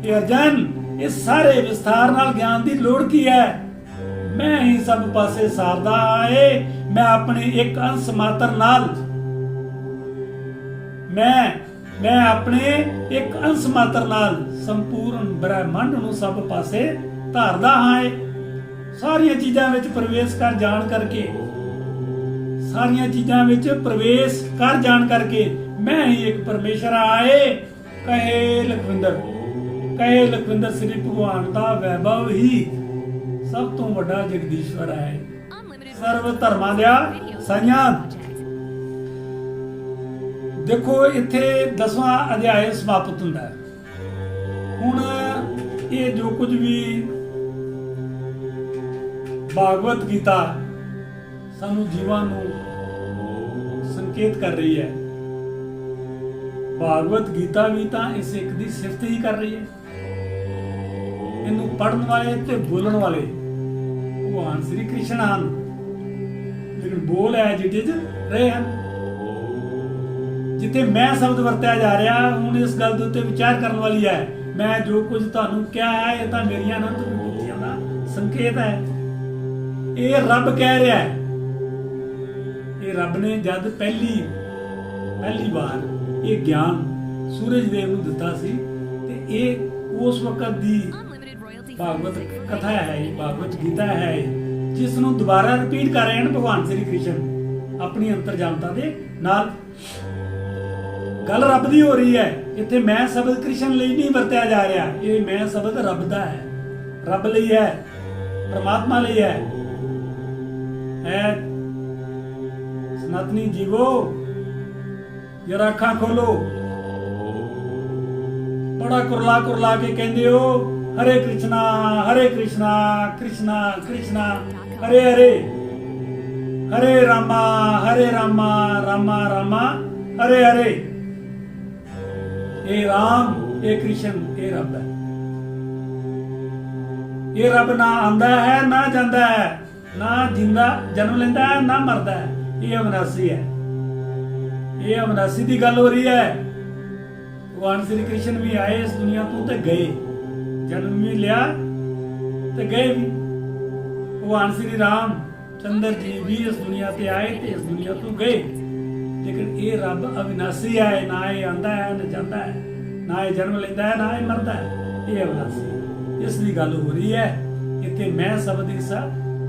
हे ਅਰਜਨ, ਇਸ ਸਾਰੇ ਵਿਸਤਾਰ ਨਾਲ ਗਿਆਨ ਦੀ ਲੋੜ ਕੀ ਹੈ? ਮੈਂ ਹੀ ਸਭ ਪਾਸੇ ਸਾਰਦਾ ਏ। ਮੈਂ ਆਪਣੇ ਇੱਕ ਅੰਸ਼ ਮਾਤਰ ਨਾਲ ਮੈਂ ਆਪਣੇ ਇੱਕ ਅੰਸ਼ ਮਾਤਰ ਨਾਲ ਸੰਪੂਰਨ ਬ੍ਰਹਿਮੰਡ ਨੂੰ ਸਭ ਪਾਸੇ ਧਾਰਦਾ ਹਾਂ। ਸਾਰੀਆਂ ਚੀਜ਼ਾਂ ਵਿੱਚ ਪ੍ਰਵੇਸ਼ ਕਰ ਜਾਣ ਕਰਕੇ, ਸਾਰੀਆਂ ਚੀਜ਼ਾਂ ਵਿੱਚ ਪ੍ਰਵੇਸ਼ ਕਰ ਜਾਣ ਕਰਕੇ ਮੈਂ ਹੀ ਇੱਕ ਪਰਮੇਸ਼ਰ ਆਏ। ਕਹੇ ਲਖਵਿੰਦਰ ਸ੍ਰੀ ਭਗਵਾਨ ਦਾ ਵੈਭਵ ਹੀ ਸਭ ਤੋਂ ਵੱਡਾ ਜਗਦੀਸ਼ਵਰ ਹੈ। ਸਰਵ ਧਰਮਾਂ ਦਿਆ ਸਾਈਆਂ। ਦੇਖੋ ਇੱਥੇ 10ਵਾਂ ਅਧਿਆਇ ਸਮਾਪਤ ਹੁੰਦਾ ਹੈ। ਹੁਣ ਇਹ ਜੋ ਕੁਝ ਵੀ ਭਾਗਵਤ ਗੀਤਾ ਸਾਨੂੰ ਜੀਵਾਂ ਨੂੰ ਸੰਕੇਤ ਕਰ ਰਹੀ ਹੈ, ਭਾਗਵਤ ਗੀਤਾ ਵੀ ਤਾਂ ਇਸ ਇੱਕ ਦੀ ਸਿਫਤ ਹੀ ਕਰ ਰਹੀ ਹੈ। ਇਹਨੂੰ ਪੜ੍ਹਨ ਵਾਲੇ ਤੇ ਬੋਲਣ ਵਾਲੇ ਭਗਵਾਨ ਸ੍ਰੀ ਕ੍ਰਿਸ਼ਨ ਹਨ, ਲੇਕਿਨ ਬੋਲ ਹੈ ਜਿੱਥੇ ਰਹੇ ਹਨ। ਜਿੱਥੇ ਮੈਂ ਸ਼ਬਦ ਵਰਤਿਆ ਜਾ ਰਿਹਾ, ਹੁਣ ਇਸ ਗੱਲ ਦੇ ਉੱਤੇ ਵਿਚਾਰ ਕਰਨ ਵਾਲੀ ਹੈ। ਮੈਂ ਜੋ ਕੁਝ ਤੁਹਾਨੂੰ ਕਿਹਾ ਹੈ ਇਹ ਤਾਂ ਮੇਰੀਆਂ ਅਨੰਤ ਵਿਭੂਤੀਆਂ ਦਾ ਸੰਕੇਤ ਹੈ। ਇਹ ਰੱਬ ਕਹਿ ਰਿਹਾ ਹੈ। ਇਹ ਰੱਬ ਨੇ ਜਦ ਪਹਿਲੀ ਵਾਰ ਇਹ ਗਿਆਨ ਸੂਰਜ ਦੇਵ ਨੂੰ ਦਿੱਤਾ ਸੀ ਤੇ ਇਹ ਉਸ ਵਕਤ ਦੀ ਭਾਗਵਤ ਕਥਾ ਹੈ, ਭਾਗਵਤ ਗੀਤਾ ਹੈ, ਜਿਸ ਨੂੰ ਦੁਬਾਰਾ ਰਿਪੀਟ ਕਰ ਰਹੇ ਹਨ ਭਗਵਾਨ ਸ੍ਰੀ ਕ੍ਰਿਸ਼ਨ ਆਪਣੀ ਅੰਤਰਜਾਮਤਾ ਦੇ ਨਾਲ। ਗੱਲ ਰੱਬ ਦੀ ਹੋ ਰਹੀ ਹੈ। ਇੱਥੇ ਮੈਂ ਸ਼ਬਦ ਕ੍ਰਿਸ਼ਨ ਲਈ ਨਹੀਂ ਵਰਤਿਆ ਜਾ ਰਿਹਾ, ਇਹ ਮੈਂ ਸ਼ਬਦ ਰੱਬ ਦਾ ਹੈ, ਰੱਬ ਲਈ ਹੈ, ਪਰਮਾਤਮਾ ਲਈ ਹੈ। ਸਨਾਤਨੀ ਜੀਵੋ ਜਰਾ ਅੱਖਾਂ ਖੋਲੋ। ਬੜਾ ਕੁਰਲਾ ਕੇ ਕਹਿੰਦੇ ਹੋ ਹਰੇ ਕ੍ਰਿਸ਼ਨਾ ਕ੍ਰਿਸ਼ਨਾ ਕ੍ਰਿਸ਼ਨਾ ਹਰੇ ਹਰੇ, ਹਰੇ ਰਾਮਾ ਰਾਮਾ ਰਾਮਾ ਹਰੇ ਹਰੇ। ਇਹ ਰਾਮ, ਇਹ ਕ੍ਰਿਸ਼ਨ, ਇਹ ਰੱਬ ਹੈ। ਇਹ ਰੱਬ ਨਾ ਆਂਦਾ ਹੈ ਨਾ ਜਾਂਦਾ ਹੈ, ਨਾ ਜਿੰਦਾ ਜਨਮ ਲੈਂਦਾ ਹੈ ਨਾ ਮਰਦਾ ਹੈ। ਇਹ ਅਵਿਨਾਸ਼ੀ ਹੈ। ਇਹ ਅਵਿਨਾਸ਼ੀ ਦੀ ਗੱਲ ਹੋ ਰਹੀ ਹੈ। ਭਗਵਾਨ ਸ੍ਰੀ ਕ੍ਰਿਸ਼ਨ ਵੀ ਆਏ ਇਸ ਦੁਨੀਆ ਤੋਂ ਤੇ ਗਏ, ਜਨਮ ਵੀ ਲਿਆ ਤੇ ਗਏ ਵੀ। ਭਗਵਾਨ ਸ੍ਰੀ ਰਾਮ ਚੰਦਰ ਜੀ ਵੀ ਇਸ ਦੁਨੀਆ ਤੇ ਆਏ ਤੇ ਇਸ ਦੁਨੀਆ ਤੋਂ ਗਏ, ਲੇਕਿਨ ਇਹ ਰੱਬ ਅਵਿਨਾਸ਼ੀ ਹੈ। ਨਾ ਇਹ ਆਂਦਾ ਹੈ ਨਾ ਜਾਂਦਾ ਹੈ, ਨਾ ਇਹ ਜਨਮ ਲੈਂਦਾ ਹੈ ਨਾ ਇਹ ਮਰਦਾ ਹੈ। ਇਹ ਅਵਿਨਾਸ਼ੀ, ਇਸ ਦੀ ਗੱਲ ਹੋ ਰਹੀ ਹੈ। ਇੱਥੇ ਮੈਂ ਸ਼ਬਦ ਇਸ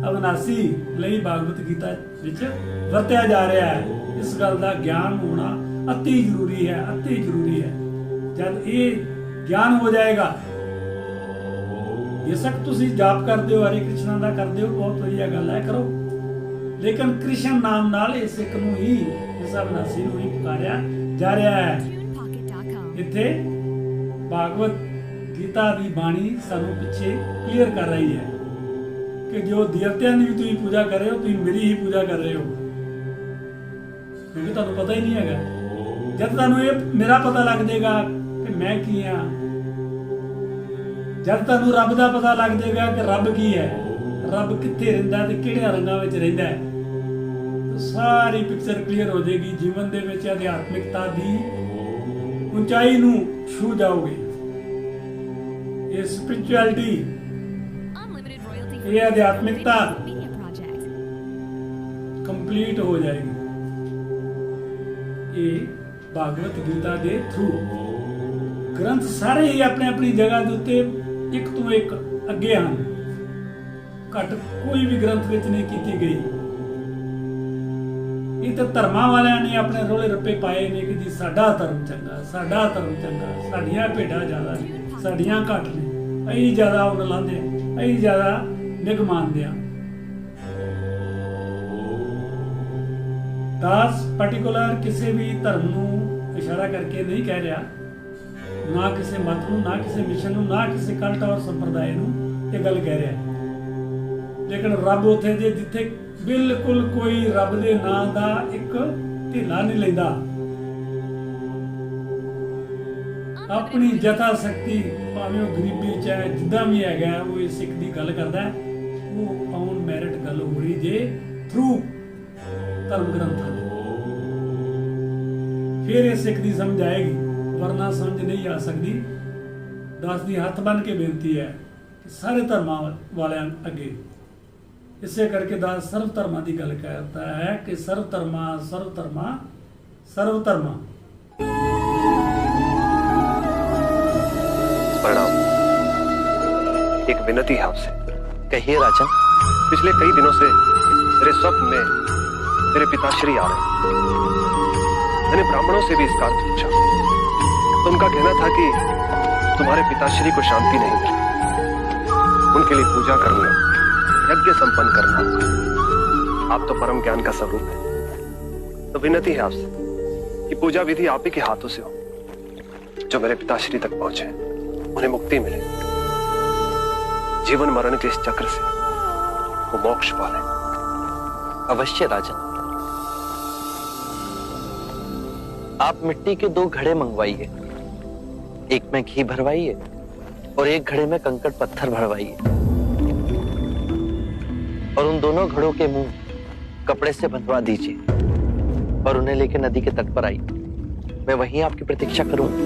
ਅਵਿਨਾਸ਼ੀ ਲਈ ਭਾਗਵਤ ਗੀਤਾ ਵਿੱਚ ਵਰਤਿਆ ਜਾ ਰਿਹਾ ਹੈ। ਇਸ ਗੱਲ ਦਾ ਗਿਆਨ ਹੋਣਾ ਅਤੀ ਜ਼ਰੂਰੀ ਹੈ, ਅਤੀ ਜ਼ਰੂਰੀ ਹੈ। ਜਦ ਇਹ ਗਿਆਨ ਹੋ ਜਾਏਗਾ, ਬੇਸ਼ੱਕ ਤੁਸੀਂ ਜਾਪ ਕਰਦੇ ਹੋ, ਹਰੇ ਕ੍ਰਿਸ਼ਨਾ ਦਾ ਕਰਦੇ ਹੋ, ਬਹੁਤ ਵਧੀਆ ਗੱਲ ਹੈ, ਕਰੋ, ਲੇਕਿਨ ਕ੍ਰਿਸ਼ਨ ਨਾਮ ਨਾਲ ਇਸ ਸਿੱਖ ਨੂੰ ਹੀ, ਇਸ ਅਵਿਨਾਸ਼ੀ ਨੂੰ ਹੀ ਪੁਕਾਰਿਆ ਜਾ ਰਿਹਾ ਹੈ। ਇੱਥੇ ਭਾਗਵਤ ਗੀਤਾ ਦੀ ਬਾਣੀ ਸਾਨੂੰ ਪਿੱਛੇ ਕਲੀਅਰ ਕਰ ਰਹੀ ਹੈ ਕਿ ਜੋ ਦੇਵਤਿਆਂ ਦੀ ਵੀ ਤੁਸੀਂ ਪੂਜਾ ਕਰ ਰਹੇ ਹੋ, ਤੁਸੀਂ ਮੇਰੀ ਹੀ ਪੂਜਾ ਕਰ ਰਹੇ ਹੋ। क्योंकि ਤੁਹਾਨੂੰ पता ही नहीं है। जब ਤੁਹਾਨੂੰ ਇਹ मेरा पता लग जाएगा कि मैं की हाँ, जब ਤੁਹਾਨੂੰ रब का पता लग जाएगा कि रब की है, रब कित्थे रहिंदा ते किहड़े रंगां विच रहिंदा है, तो सारी पिक्चर क्लीयर हो जाएगी। जीवन दे विच अध्यात्मिकता दी ऊंचाई नूं छू जाओगे। ये स्पिरिचुअलिटी, ये आध्यात्मिकता कंप्लीट हो जाएगी। ये भागवत गीता के थ्रू ग्रंथ सारे ही अपने अपनी जगह के उत्ते एक तो एक अगे हैं, घट कोई भी ग्रंथ विच नहीं की गई। ये तो धर्मां वालियां ने अपने रोले रप्पे पाए ने कि जी साडा धर्म चंगा, साडा धर्म चंगा, साडियां भेडां ज़्यादा ने, साडियां घट ने, असीं ज़्यादा उन लांदे, असीं ज़्यादा निग मानदे हां। दास पर्टिकुलर किसी भी धर्म नूं इशारा करके नहीं कह रहा, ना किसी मत नूं, ना किसी मिशन नूं, ना किसी कल्ट और संप्रदाय नूं ये गल कह रहा। लेकिन रब उत्थे जे जिथे बिल्कुल कोई रब दे नां दा एक ढिला नहीं लैंदा, अपनी जथा शक्ति भावें वो गरीबी चाहे जिद्दां भी हैगा वो इस सिख की गल करदा है। वो ऑन मैरिट गल हो रही जे थ्रू धर्म ग्रंथां दे, फिर ये सिख की समझ आएगी, वरना समझ नहीं आ सकती। दास दी हथ बन के बेनती है कि सारे धर्मां वालियां अगे, इसे करके दास सर्व धर्मां की गल करता है कि सर्व धर्मा सर्व धर्मा सर्व धर्मा। प्रणाम। एक विनती है आपसे। कहिए राजन। पिछले कई दिनों से मेरे स्वप्न में मेरे पिताश्री आ रहे। मैंने ब्राह्मणों से भी इसका अर्थ पूछा तो उनका कहना था कि तुम्हारे पिताश्री को शांति नहीं मिली, उनके लिए पूजा करना, यज्ञ संपन्न करना। आप तो परम ज्ञान का स्वरूप है, तो विनती है आपसे कि पूजा विधि आप ही के हाथों से हो, जो मेरे पिताश्री तक पहुंचे, उन्हें मुक्ति मिले, जीवन मरण के इस चक्र से वो मोक्ष पाले। अवश्य राजन। आप मिट्टी के 2 घड़े मंगवाइए, एक में घी भरवाइए और एक घड़े में कंकड़ पत्थर भरवाइए, और उन दोनों घड़ों के मुंह कपड़े से बंधवा दीजिए और उन्हें लेकर नदी के तट पर आइए। मैं वहीं आपकी प्रतीक्षा करूंगा।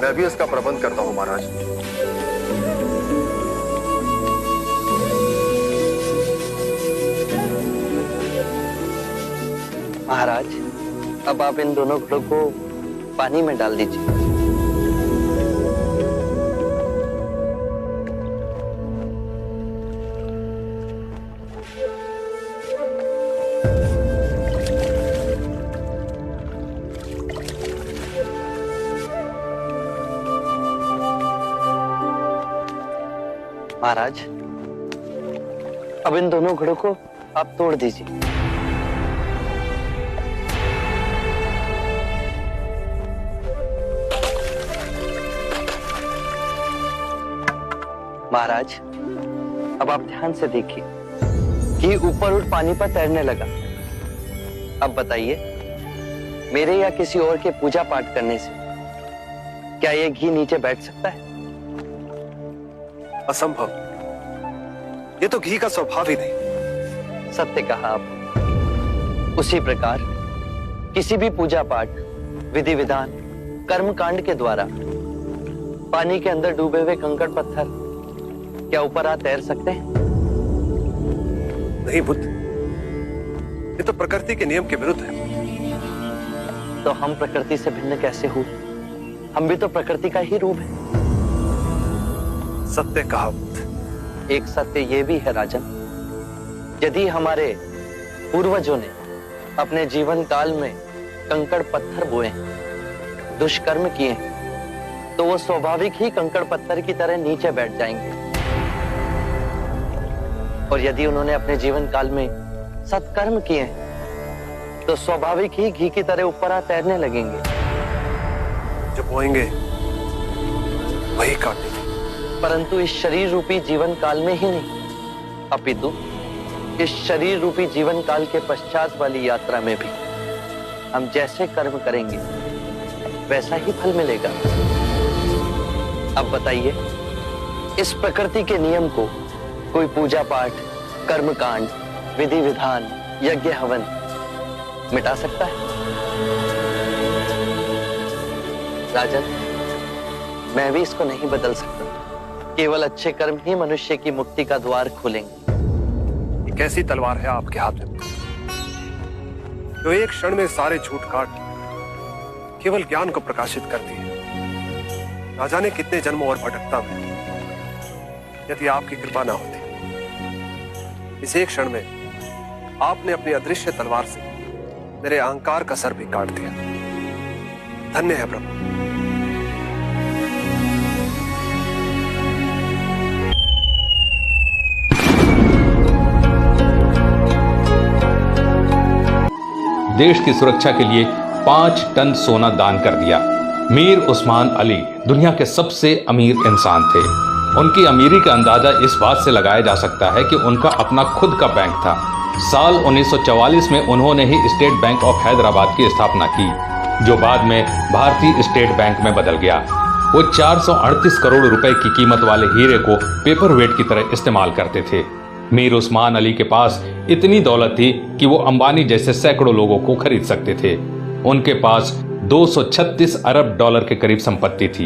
मैं भी इसका प्रबंध करता हूं महाराज। महाराज, अब आप इन दोनों घड़ों को पानी में डाल दीजिए। महाराज, अब इन दोनों घड़ों को आप तोड़ दीजिए। महाराज, अब आप ध्यान से देखिए कि ऊपर उठ पानी पर तैरने लगा। अब बताइए, मेरे या किसी और के पूजा पाठ करने से क्या यह घी नीचे बैठ सकता है? असंभव। ये तो घी का स्वभाव ही नहीं। सत्य कहा आप। उसी प्रकार किसी भी पूजा पाठ, विधि विधान, कर्म कांड के द्वारा पानी के अंदर डूबे हुए कंकड़ पत्थर क्या ऊपर आ तैर सकते हैं? नहीं बुद्ध, ये तो प्रकृति के नियम के विरुद्ध है। तो हम प्रकृति से भिन्न कैसे हुए? हम भी तो प्रकृति का ही रूप है। सत्य कहा बुद्ध। एक सत्य ये भी है राजन, यदि हमारे पूर्वजों ने अपने जीवन काल में कंकड़ पत्थर बोए, दुष्कर्म किए, तो वो स्वाभाविक ही कंकड़ पत्थर की तरह नीचे बैठ जाएंगे। और यदि उन्होंने अपने जीवन काल में सत्कर्म किए तो स्वाभाविक ही घी की तरह ऊपर आ तैरने लगेंगे। जो बोएंगे वही काटेंगे। परंतु इस शरीर रूपी जीवन काल में ही नहीं, अपितु इस शरीर रूपी जीवन काल के पश्चात वाली यात्रा में भी हम जैसे कर्म करेंगे वैसा ही फल मिलेगा। अब बताइए, इस प्रकृति के नियम को कोई पूजा पाठ, कर्म कांड, विधि विधान, यज्ञ हवन मिटा सकता है? राजन, मैं भी इसको नहीं बदल सकता। केवल अच्छे कर्म ही मनुष्य की मुक्ति का द्वार खोलेंगे। ये कैसी तलवार है आपके हाथ में जो एक क्षण में सारे झूठ काट केवल ज्ञान को प्रकाशित करती है? ना जाने कितने जन्मों और भटकता में यदि आपकी कृपा ना होती, इस एक क्षण में आपने अपनी अदृश्य तलवार से मेरे अहंकार का सर भी काट दिया। धन्य है प्रभु। देश की सुरक्षा के लिए 5 टन सोना दान कर दिया। मीर उस्मान अली दुनिया के सबसे अमीर इंसान थे। उनकी अमीरी का अंदाजा इस बात से लगाया जा सकता है कि उनका अपना खुद का बैंक था। साल 1944 में उन्होंने ही स्टेट बैंक ऑफ हैदराबाद की स्थापना की, जो बाद में भारतीय स्टेट बैंक में बदल गया। वो 438 करोड़ रुपए की कीमत वाले हीरे को पेपर वेट की तरह इस्तेमाल करते थे। मीर उस्मान अली के पास इतनी दौलत थी कि वो अंबानी जैसे सैकड़ों लोगों को खरीद सकते थे। उनके पास 236 अरब डॉलर के करीब संपत्ति थी।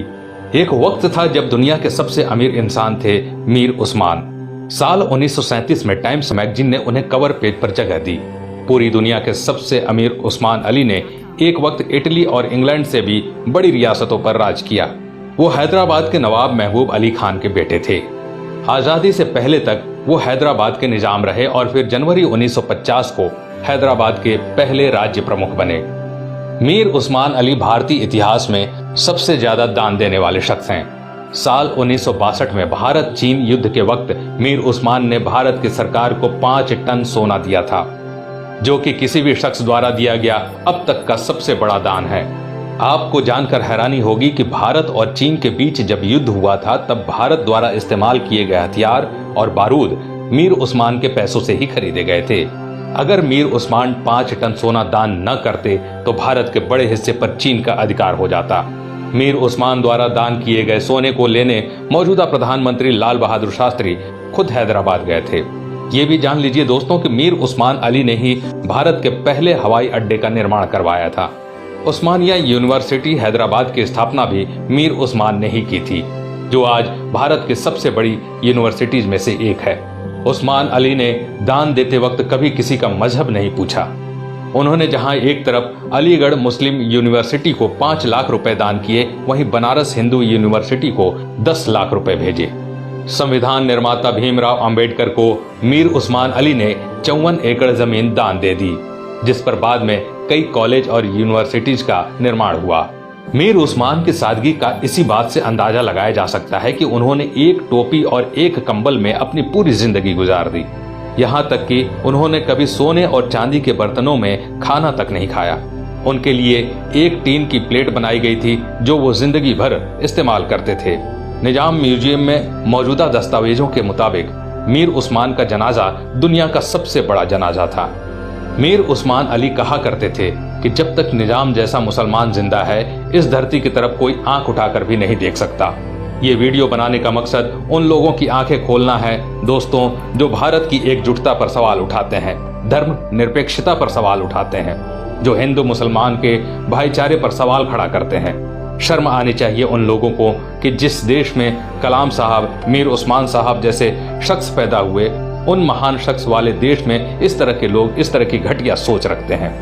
एक वक्त था जब दुनिया के सबसे अमीर इंसान थे मीर उस्मान। साल 1937 में टाइम्स मैगजीन ने उन्हें कवर पेज पर जगह दी। पूरी दुनिया के सबसे अमीर उस्मान अली ने एक वक्त इटली और इंग्लैंड से भी बड़ी रियासतों पर राज किया। वो हैदराबाद के नवाब महबूब अली खान के बेटे थे। आजादी से पहले तक वो हैदराबाद के निजाम रहे और फिर जनवरी 1950 को हैदराबाद के पहले राज्य प्रमुख बने। मीर उस्मान अली भारतीय इतिहास में सबसे ज्यादा दान देने वाले शख्स हैं। साल 1962 में भारत चीन युद्ध के वक्त मीर उस्मान ने भारत की सरकार को 5 टन सोना दिया था, जो कि किसी भी शख्स द्वारा दिया गया अब तक का सबसे बड़ा दान है। आपको जानकर हैरानी होगी कि भारत और चीन के बीच जब युद्ध हुआ था तब भारत द्वारा इस्तेमाल किए गए हथियार और बारूद मीर उस्मान के पैसों से ही खरीदे गए थे। अगर मीर उस्मान 5 टन सोना दान न करते तो भारत के बड़े हिस्से पर चीन का अधिकार हो जाता। मीर उस्मान द्वारा दान किए गए सोने को लेने मौजूदा प्रधानमंत्री लाल बहादुर शास्त्री खुद हैदराबाद गए थे। ये भी जान लीजिए दोस्तों कि मीर उस्मान अली ने ही भारत के पहले हवाई अड्डे का निर्माण करवाया था। उस्मानिया यूनिवर्सिटी हैदराबाद की स्थापना भी मीर उस्मान ने ही की थी, जो आज भारत की सबसे बड़ी यूनिवर्सिटीज में से एक है। उस्मान अली ने दान देते वक्त कभी किसी का मजहब नहीं पूछा। उन्होंने जहां एक तरफ अलीगढ़ मुस्लिम यूनिवर्सिटी को 5 लाख रुपए दान किए, वहीं बनारस हिंदू यूनिवर्सिटी को 10 लाख रुपए भेजे। संविधान निर्माता भीमराव अंबेडकर को मीर उस्मान अली ने 54 एकड़ जमीन दान दे दी, जिस पर बाद में कई कॉलेज और यूनिवर्सिटीज का निर्माण हुआ। मीर उस्मान की सादगी का इसी बात से अंदाजा लगाया जा सकता है कि उन्होंने एक टोपी और एक कंबल में अपनी पूरी जिंदगी गुजार दी। यहाँ तक कि उन्होंने कभी सोने और चांदी के बर्तनों में खाना तक नहीं खाया। उनके लिए एक टीन की प्लेट बनाई गई थी जो वो जिंदगी भर इस्तेमाल करते थे। निजाम म्यूजियम में मौजूदा दस्तावेजों के मुताबिक मीर उस्मान का जनाजा दुनिया का सबसे बड़ा जनाजा था। मीर उस्मान अली कहा करते थे कि जब तक निजाम जैसा मुसलमान जिंदा है, इस धरती की तरफ कोई आंख उठाकर भी नहीं देख सकता। ये वीडियो बनाने का मकसद उन लोगों की आंखें खोलना है दोस्तों, जो भारत की एकजुटता पर सवाल उठाते हैं, धर्म निरपेक्षता पर सवाल उठाते हैं, जो हिंदू मुसलमान के भाईचारे पर सवाल खड़ा करते हैं। शर्म आनी चाहिए उन लोगों को कि जिस देश में कलाम साहब, मीर उस्मान साहब जैसे शख्स पैदा हुए, उन महान शख्स वाले देश में इस तरह के लोग इस तरह की घटिया सोच रखते हैं।